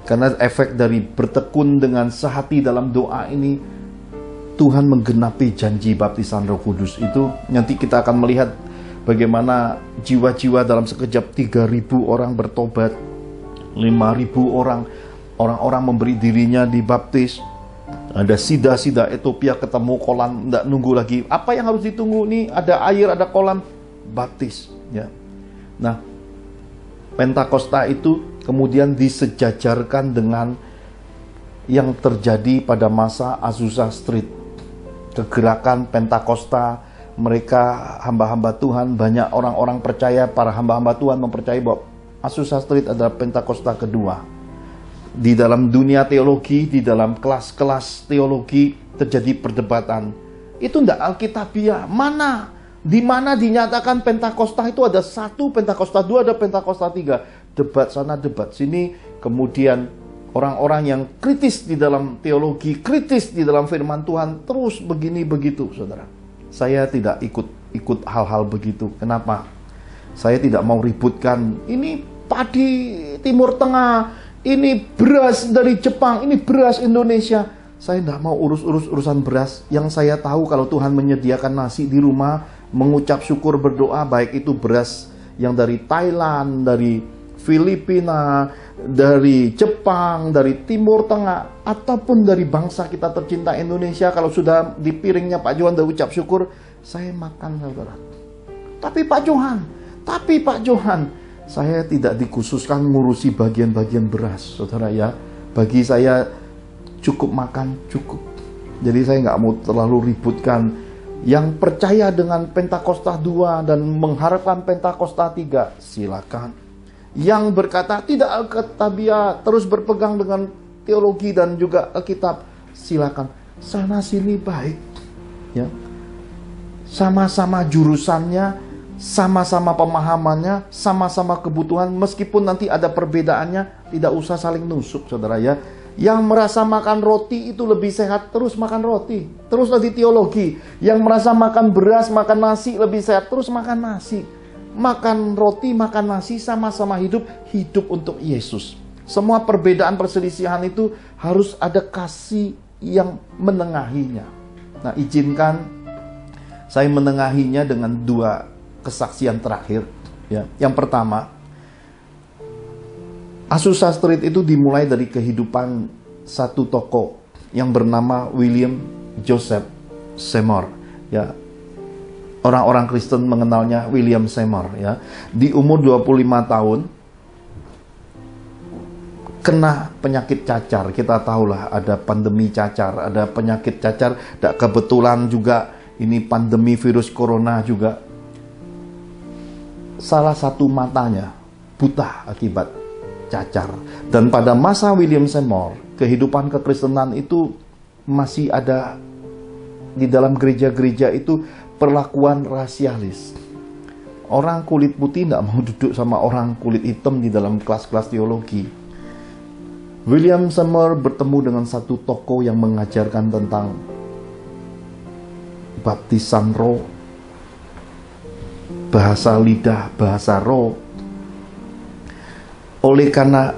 Karena efek dari bertekun dengan sehati dalam doa ini, Tuhan menggenapi janji baptisan Roh Kudus itu. Nanti kita akan melihat bagaimana jiwa-jiwa dalam sekejap 3.000 orang bertobat, 5.000 orang memberi dirinya dibaptis. Ada sida-sida Ethiopia ketemu kolam, tidak nunggu lagi. Apa yang harus ditunggu nih? Ada air, ada kolam, baptis. Ya. Nah, Pentakosta itu kemudian disejajarkan dengan yang terjadi pada masa Azusa Street. Kegerakan Pentakosta, mereka hamba-hamba Tuhan, banyak orang-orang percaya, para hamba-hamba Tuhan mempercayai bahwa Azusa Street adalah Pentakosta kedua. Di dalam dunia teologi, di dalam kelas-kelas teologi terjadi perdebatan. Itu tidak alkitabiah. Di mana dinyatakan Pentakosta itu ada 1, Pentakosta 2, ada Pentakosta 3. Debat sana, debat sini. Kemudian orang-orang yang kritis di dalam teologi, kritis di dalam firman Tuhan, terus begini begitu, saudara. Saya tidak ikut hal-hal begitu. Kenapa? Saya tidak mau ributkan. Ini padi Timur Tengah, ini beras dari Jepang, ini beras Indonesia. Saya tidak mau urus urusan beras. Yang saya tahu kalau Tuhan menyediakan nasi di rumah, mengucap syukur, berdoa, baik itu beras yang dari Thailand, dari Filipina, dari Jepang, dari Timur Tengah, ataupun dari bangsa kita tercinta Indonesia, kalau sudah di piringnya Pak Johan udah ucap syukur, saya makan, saudara. Tapi Pak Johan, saya tidak dikhususkan ngurusi bagian-bagian beras, saudara ya. Bagi saya cukup makan, cukup. Jadi saya nggak mau terlalu ributkan. Yang percaya dengan Pentakosta 2 dan mengharapkan Pentakosta 3, silakan. Yang berkata tidak alkitabiah, terus berpegang dengan teologi dan juga Alkitab, silakan. Sana sini baik, ya. Sama-sama jurusannya, sama-sama pemahamannya, sama-sama kebutuhan, meskipun nanti ada perbedaannya, tidak usah saling nusuk, saudara ya. Yang merasa makan roti itu lebih sehat, terus makan roti. Terus nanti teologi. Yang merasa makan beras, makan nasi lebih sehat, terus makan nasi. Makan roti, makan nasi, sama-sama hidup untuk Yesus. Semua perbedaan perselisihan itu harus ada kasih yang menengahinya. Nah, izinkan saya menengahinya dengan 2 kesaksian terakhir. Ya. Yang pertama, Azusa Street itu dimulai dari kehidupan satu tokoh yang bernama William Joseph Seymour. Ya, orang-orang Kristen mengenalnya William Seymour ya. Di umur 25 tahun kena penyakit cacar. Kita tahulah ada pandemi cacar, ada penyakit cacar. Dan kebetulan juga ini pandemi virus corona juga. Salah satu matanya buta akibat cacar. Dan pada masa William Seymour, kehidupan kekristenan itu masih ada di dalam gereja-gereja itu perlakuan rasialis. Orang kulit putih tidak mau duduk sama orang kulit hitam di dalam kelas-kelas teologi. William Seymour bertemu dengan satu tokoh yang mengajarkan tentang baptisan roh, bahasa lidah, bahasa roh. Oleh karena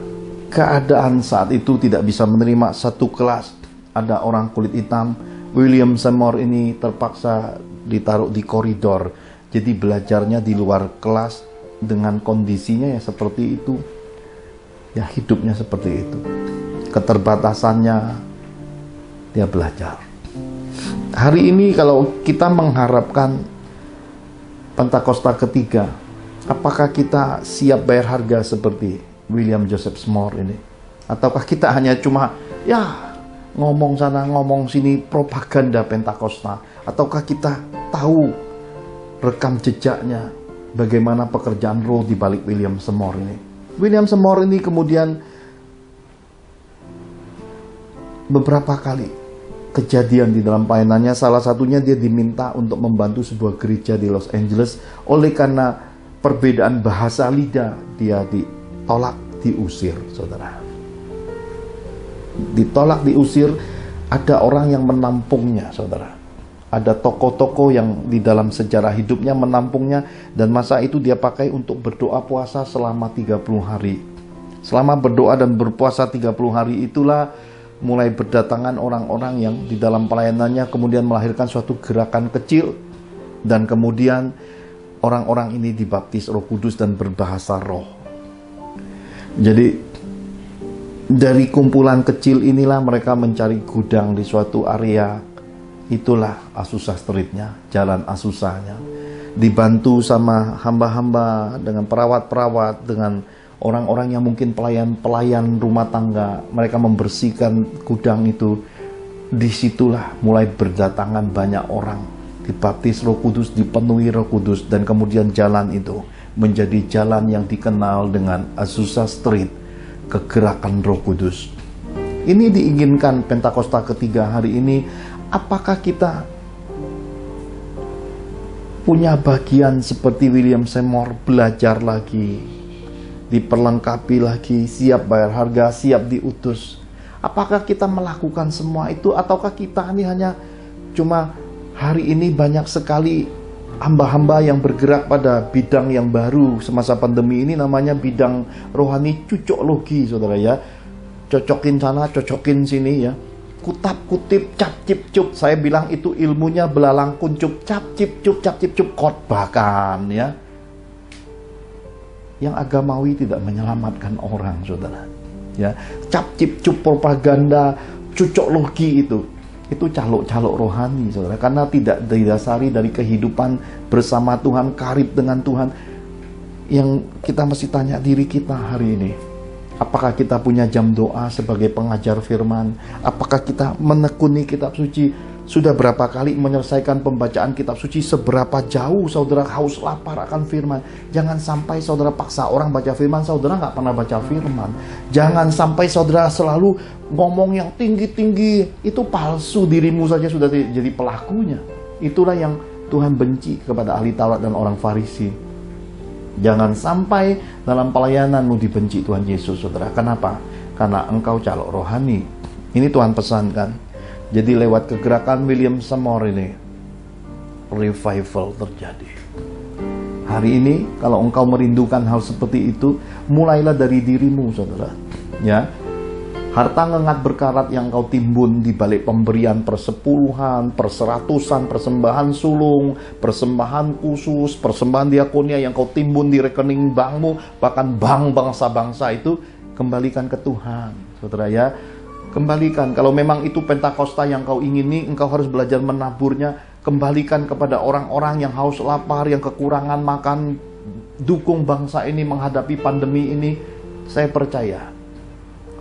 keadaan saat itu tidak bisa menerima satu kelas ada orang kulit hitam, William Seymour ini terpaksa ditaruh di koridor. Jadi belajarnya di luar kelas dengan kondisinya ya seperti itu. Ya hidupnya seperti itu. Keterbatasannya dia belajar. Hari ini kalau kita mengharapkan Pentakosta ketiga, apakah kita siap bayar harga seperti William Joseph Seymour ini? Ataukah kita hanya cuma ya ngomong sana ngomong sini propaganda Pentakosta? Ataukah kita tahu rekam jejaknya bagaimana pekerjaan roh di balik William Seymour ini? William Seymour ini kemudian beberapa kali kejadian di dalam pelayanannya, salah satunya dia diminta untuk membantu sebuah gereja di Los Angeles. Oleh karena perbedaan bahasa lidah, dia ditolak, diusir, saudara. Ditolak, diusir. Ada orang yang menampungnya, saudara. Ada tokoh-tokoh yang di dalam sejarah hidupnya menampungnya, dan masa itu dia pakai untuk berdoa puasa selama 30 hari. Selama berdoa dan berpuasa 30 hari itulah mulai berdatangan orang-orang yang di dalam pelayanannya kemudian melahirkan suatu gerakan kecil, dan kemudian orang-orang ini dibaptis Roh Kudus dan berbahasa roh. Jadi dari kumpulan kecil inilah mereka mencari gudang di suatu area. Itulah Azusa Street-nya, jalan Azusanya. Dibantu sama hamba-hamba, dengan perawat-perawat, dengan orang-orang yang mungkin pelayan-pelayan rumah tangga. Mereka membersihkan gudang itu. Disitulah mulai berdatangan banyak orang, dibaptis Roh Kudus, dipenuhi Roh Kudus, dan kemudian jalan itu menjadi jalan yang dikenal dengan Azusa Street, kegerakan Roh Kudus. Ini diinginkan Pentakosta ketiga hari ini. Apakah kita punya bagian seperti William Seymour, belajar lagi, diperlengkapi lagi, siap bayar harga, siap diutus? Apakah kita melakukan semua itu, ataukah kita ini hanya cuma hari ini banyak sekali hamba-hamba yang bergerak pada bidang yang baru semasa pandemi ini, namanya bidang rohani cucoklogi, saudara ya. Cocokin sana, cocokin sini ya. Kutap kutip, cap cip cup. Saya bilang itu ilmunya belalang kuncup, cap cip cup, khotbahkan ya. Yang agamawi tidak menyelamatkan orang, saudara. Ya, cap cip cup propaganda, cucoklogi itu calok-calok rohani, saudara. Karena tidak didasari dari kehidupan bersama Tuhan, karib dengan Tuhan. Yang kita mesti tanya diri kita hari ini. Apakah kita punya jam doa sebagai pengajar firman? Apakah kita menekuni kitab suci? Sudah berapa kali menyelesaikan pembacaan kitab suci? Seberapa jauh saudara haus lapar akan firman? Jangan sampai saudara paksa orang baca firman, saudara nggak pernah baca firman. Jangan sampai saudara selalu ngomong yang tinggi-tinggi. Itu palsu, dirimu saja sudah jadi pelakunya. Itulah yang Tuhan benci kepada ahli Taurat dan orang Farisi. Jangan sampai dalam pelayananmu dibenci Tuhan Yesus, saudara. Kenapa? Karena engkau calok rohani. Ini Tuhan pesankan. Jadi lewat kegerakan William Seymour ini, revival terjadi. Hari ini kalau engkau merindukan hal seperti itu, mulailah dari dirimu, saudara. Ya, harta ngengat berkarat yang kau timbun di balik pemberian persepuluhan, perseratusan, persembahan sulung, persembahan khusus, persembahan diakonia yang kau timbun di rekening bankmu, bahkan bank bangsa-bangsa itu, kembalikan ke Tuhan, saudara ya. Kembalikan. Kalau memang itu Pentakosta yang kau ingini, engkau harus belajar menaburnya. kembalikan kepada orang-orang yang haus lapar, yang kekurangan makan. Dukung bangsa ini menghadapi pandemi ini. Saya percaya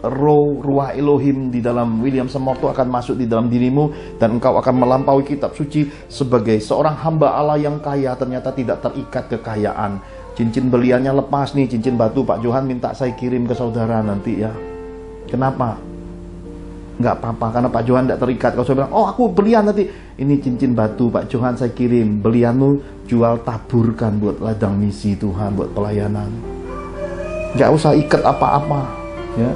ruah Elohim di dalam William Semorto akan masuk di dalam dirimu, dan engkau akan melampaui kitab suci sebagai seorang hamba Allah yang kaya, ternyata tidak terikat kekayaan. Cincin beliannya lepas nih, cincin batu. Pak Johan minta saya kirim ke saudara nanti ya. Kenapa? Nggak apa-apa, karena Pak Johan tidak terikat. Kalau saya bilang, oh aku belian nanti, ini cincin batu Pak Johan saya kirim, belianmu jual taburkan buat ladang misi Tuhan, buat pelayanan. Nggak usah ikat apa-apa ya.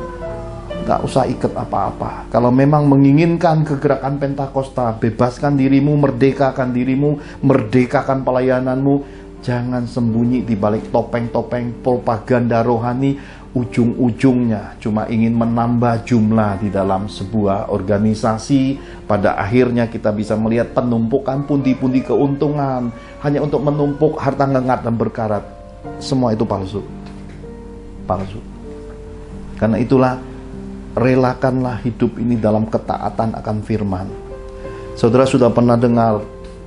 Gak usah ikat apa-apa. Kalau memang menginginkan kegerakan Pentakosta, bebaskan dirimu, merdekakan dirimu, merdekakan pelayananmu. Jangan sembunyi di balik topeng-topeng propaganda rohani. Ujung-ujungnya cuma ingin menambah jumlah di dalam sebuah organisasi. Pada akhirnya kita bisa melihat penumpukan pundi-pundi keuntungan hanya untuk menumpuk harta ngengat dan berkarat. Semua itu palsu. Palsu. Karena itulah, relakanlah hidup ini dalam ketaatan akan firman. Saudara sudah pernah dengar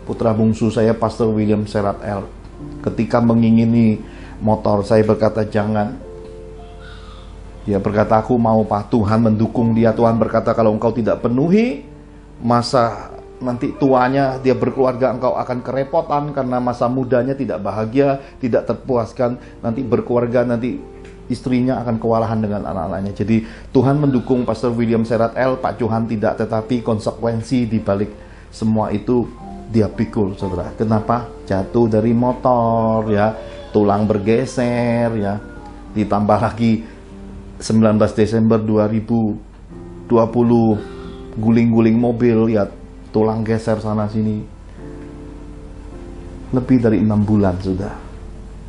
putra bungsu saya, Pastor William Serat L, ketika mengingini motor, saya berkata jangan. Dia berkata, aku mau Pak, Tuhan mendukung dia. Tuhan berkata, kalau engkau tidak penuhi, masa nanti tuanya dia berkeluarga engkau akan kerepotan, karena masa mudanya tidak bahagia, tidak terpuaskan, nanti berkeluarga, nanti istrinya akan kewalahan dengan anak-anaknya. Jadi Tuhan mendukung Pastor William Serat L, Pak Johan tidak, tetapi konsekuensi di balik semua itu dia pikul, saudara. Kenapa? Jatuh dari motor ya, tulang bergeser ya, ditambah lagi 19 Desember 2020 guling-guling mobil ya, tulang geser sana sini. Lebih dari 6 bulan sudah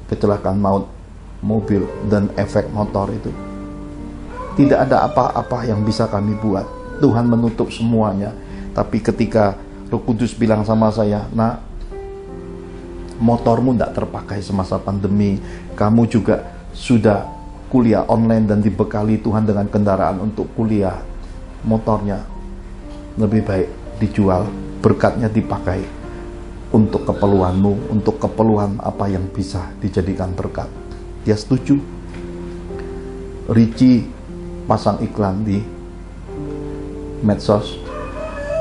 kecelakaan maut mobil dan efek motor itu. Tidak ada apa-apa yang bisa kami buat. Tuhan menutup semuanya. Tapi ketika Roh Kudus bilang sama saya, nah, motormu tidak terpakai semasa pandemi, kamu juga sudah kuliah online dan dibekali Tuhan dengan kendaraan untuk kuliah, motornya lebih baik dijual, berkatnya dipakai untuk keperluanmu, untuk keperluan apa yang bisa dijadikan berkat. Dia setuju. Richie pasang iklan di medsos.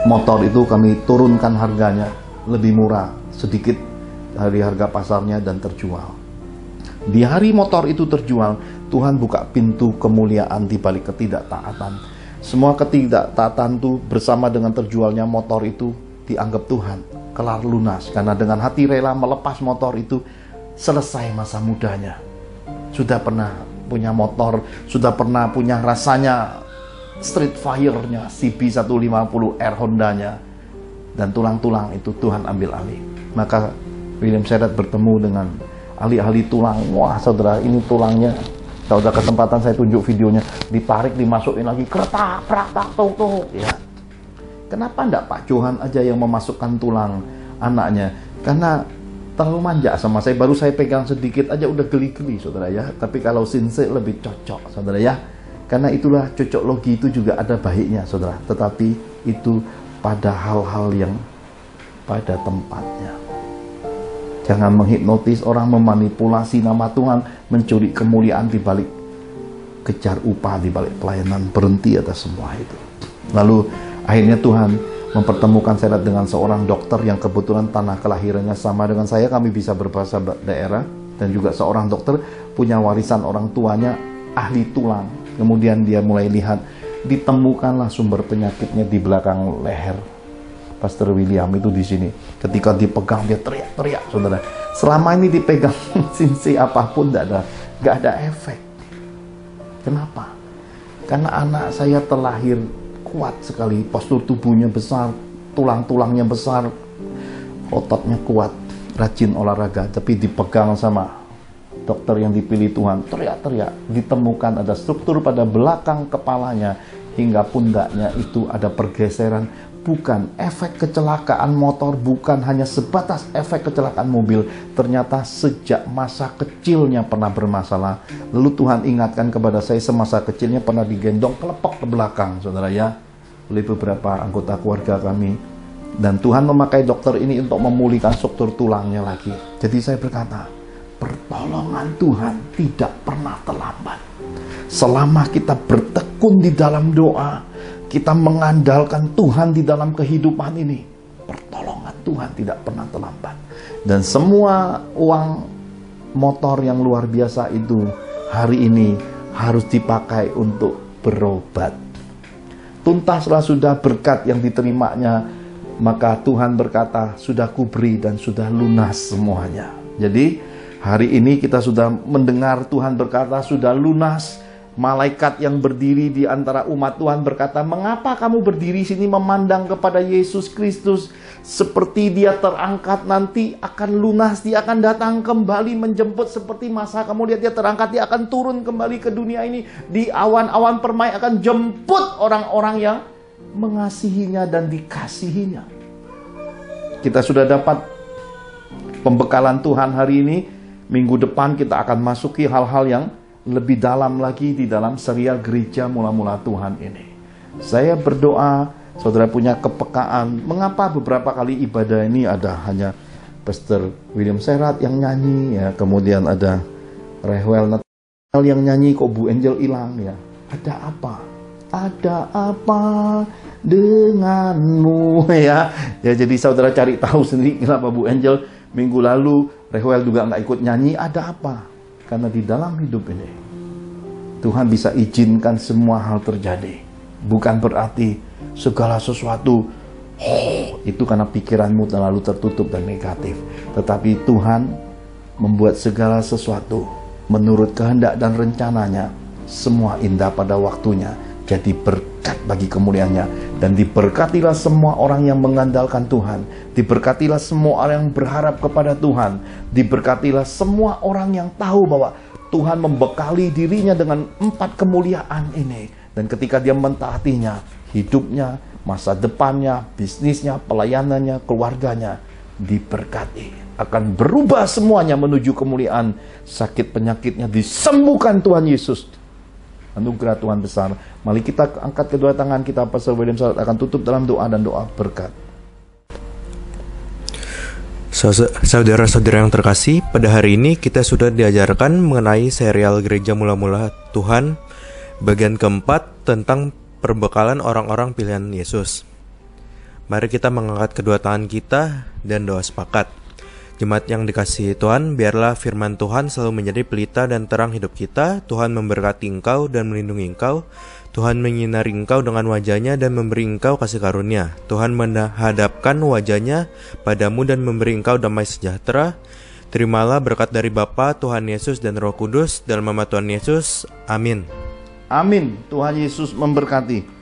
Motor itu kami turunkan harganya lebih murah sedikit dari harga pasarnya dan terjual. Di hari motor itu terjual, Tuhan buka pintu kemuliaan di balik ketidaktaatan. Semua ketidaktaatan itu bersama dengan terjualnya motor itu dianggap Tuhan kelar lunas, karena dengan hati rela melepas motor itu selesai masa mudanya. Sudah pernah punya motor, sudah pernah punya rasanya Street Fire-nya, CB150R Honda-nya, dan tulang-tulang itu Tuhan ambil alih. Maka William Serat bertemu dengan ahli-ahli tulang. Wah saudara, ini tulangnya, kalau ada kesempatan saya tunjuk videonya, ditarik, dimasukin lagi, kretak, praktak, tuk, ya. Kenapa enggak Pak Johan aja yang memasukkan tulang anaknya? Karena terlalu manja sama saya, baru saya pegang sedikit aja udah geli-geli saudara ya. Tapi kalau Sinse lebih cocok saudara ya, karena itulah cocok logi itu juga ada baiknya saudara, tetapi itu pada hal-hal yang pada tempatnya. Jangan menghipnotis orang, memanipulasi nama Tuhan, mencuri kemuliaan di balik kejar upah, di balik pelayanan. Berhenti atas semua itu. Lalu akhirnya Tuhan mempertemukan Serat dengan seorang dokter yang kebetulan tanah kelahirannya sama dengan saya, kami bisa berbahasa daerah, dan juga seorang dokter punya warisan orang tuanya ahli tulang. Kemudian dia mulai lihat, ditemukanlah sumber penyakitnya di belakang leher Pastor William itu di sini. Ketika dipegang dia teriak-teriak saudara. Selama ini dipegang sinsi apapun nggak ada efek. Kenapa? Karena anak saya terlahir kuat sekali, postur tubuhnya besar, tulang-tulangnya besar, ototnya kuat, rajin olahraga, tapi dipegang sama dokter yang dipilih Tuhan, teriak-teriak, ditemukan ada struktur pada belakang kepalanya hingga pundaknya itu ada pergeseran. Bukan efek kecelakaan motor, bukan hanya sebatas efek kecelakaan mobil, ternyata sejak masa kecilnya pernah bermasalah. Lalu Tuhan ingatkan kepada saya, semasa kecilnya pernah digendong kelepok ke belakang saudara ya, oleh beberapa anggota keluarga kami. Dan Tuhan memakai dokter ini untuk memulihkan struktur tulangnya lagi. Jadi saya berkata, pertolongan Tuhan tidak pernah terlambat. Selama kita bertekun di dalam doa, kita mengandalkan Tuhan di dalam kehidupan ini, pertolongan Tuhan tidak pernah terlambat. Dan semua uang motor yang luar biasa itu hari ini harus dipakai untuk berobat. Tuntaslah sudah berkat yang diterimanya, maka Tuhan berkata, sudah kuberi dan sudah lunas semuanya. Jadi hari ini kita sudah mendengar Tuhan berkata sudah lunas. Malaikat yang berdiri di antara umat Tuhan berkata, mengapa kamu berdiri sini memandang kepada Yesus Kristus? Seperti dia terangkat nanti akan lunas, dia akan datang kembali menjemput seperti masa kamu lihat dia terangkat, dia akan turun kembali ke dunia ini. Di awan-awan permai akan jemput orang-orang yang mengasihinya dan dikasihinya. Kita sudah dapat pembekalan Tuhan hari ini. Minggu depan kita akan masuki hal-hal yang lebih dalam lagi di dalam serial gereja mula-mula Tuhan ini. Saya berdoa saudara punya kepekaan. Mengapa beberapa kali ibadah ini ada hanya Pastor William Serat yang nyanyi ya, kemudian ada Rehwel Natal yang nyanyi, kok Bu Angel hilang ya? Ada apa? Ada apa denganmu ya? Ya, jadi saudara cari tahu sendiri kenapa Bu Angel minggu lalu Rehwel juga nggak ikut nyanyi. Ada apa? Karena di dalam hidup ini Tuhan bisa izinkan semua hal terjadi. Bukan berarti segala sesuatu itu karena pikiranmu terlalu tertutup dan negatif. Tetapi Tuhan membuat segala sesuatu menurut kehendak dan rencananya. Semua indah pada waktunya. Jadi berkat bagi kemuliaannya. Dan diberkatilah semua orang yang mengandalkan Tuhan. Diberkatilah semua orang yang berharap kepada Tuhan. Diberkatilah semua orang yang tahu bahwa Tuhan membekali dirinya dengan 4 kemuliaan ini. Dan ketika dia mentaatinya, hidupnya, masa depannya, bisnisnya, pelayanannya, keluarganya diberkati. Akan berubah semuanya menuju kemuliaan. Sakit penyakitnya disembuhkan Tuhan Yesus. Anugerah Tuhan besar. Mari kita angkat kedua tangan kita. Pastor William Salat akan tutup dalam doa dan doa berkat. Saudara-saudara yang terkasih, pada hari ini kita sudah diajarkan mengenai serial Gereja Mula-Mula Tuhan bagian keempat tentang perbekalan orang-orang pilihan Yesus. Mari kita mengangkat kedua tangan kita dan doa sepakat. Jemaat yang dikasihi Tuhan, biarlah firman Tuhan selalu menjadi pelita dan terang hidup kita. Tuhan memberkati engkau dan melindungi engkau. Tuhan menyinari engkau dengan wajahnya dan memberi engkau kasih karunia. Tuhan menghadapkan wajahnya padamu dan memberi engkau damai sejahtera. Terimalah berkat dari Bapa, Tuhan Yesus dan Roh Kudus, dalam nama Tuhan Yesus. Amin. Amin. Tuhan Yesus memberkati.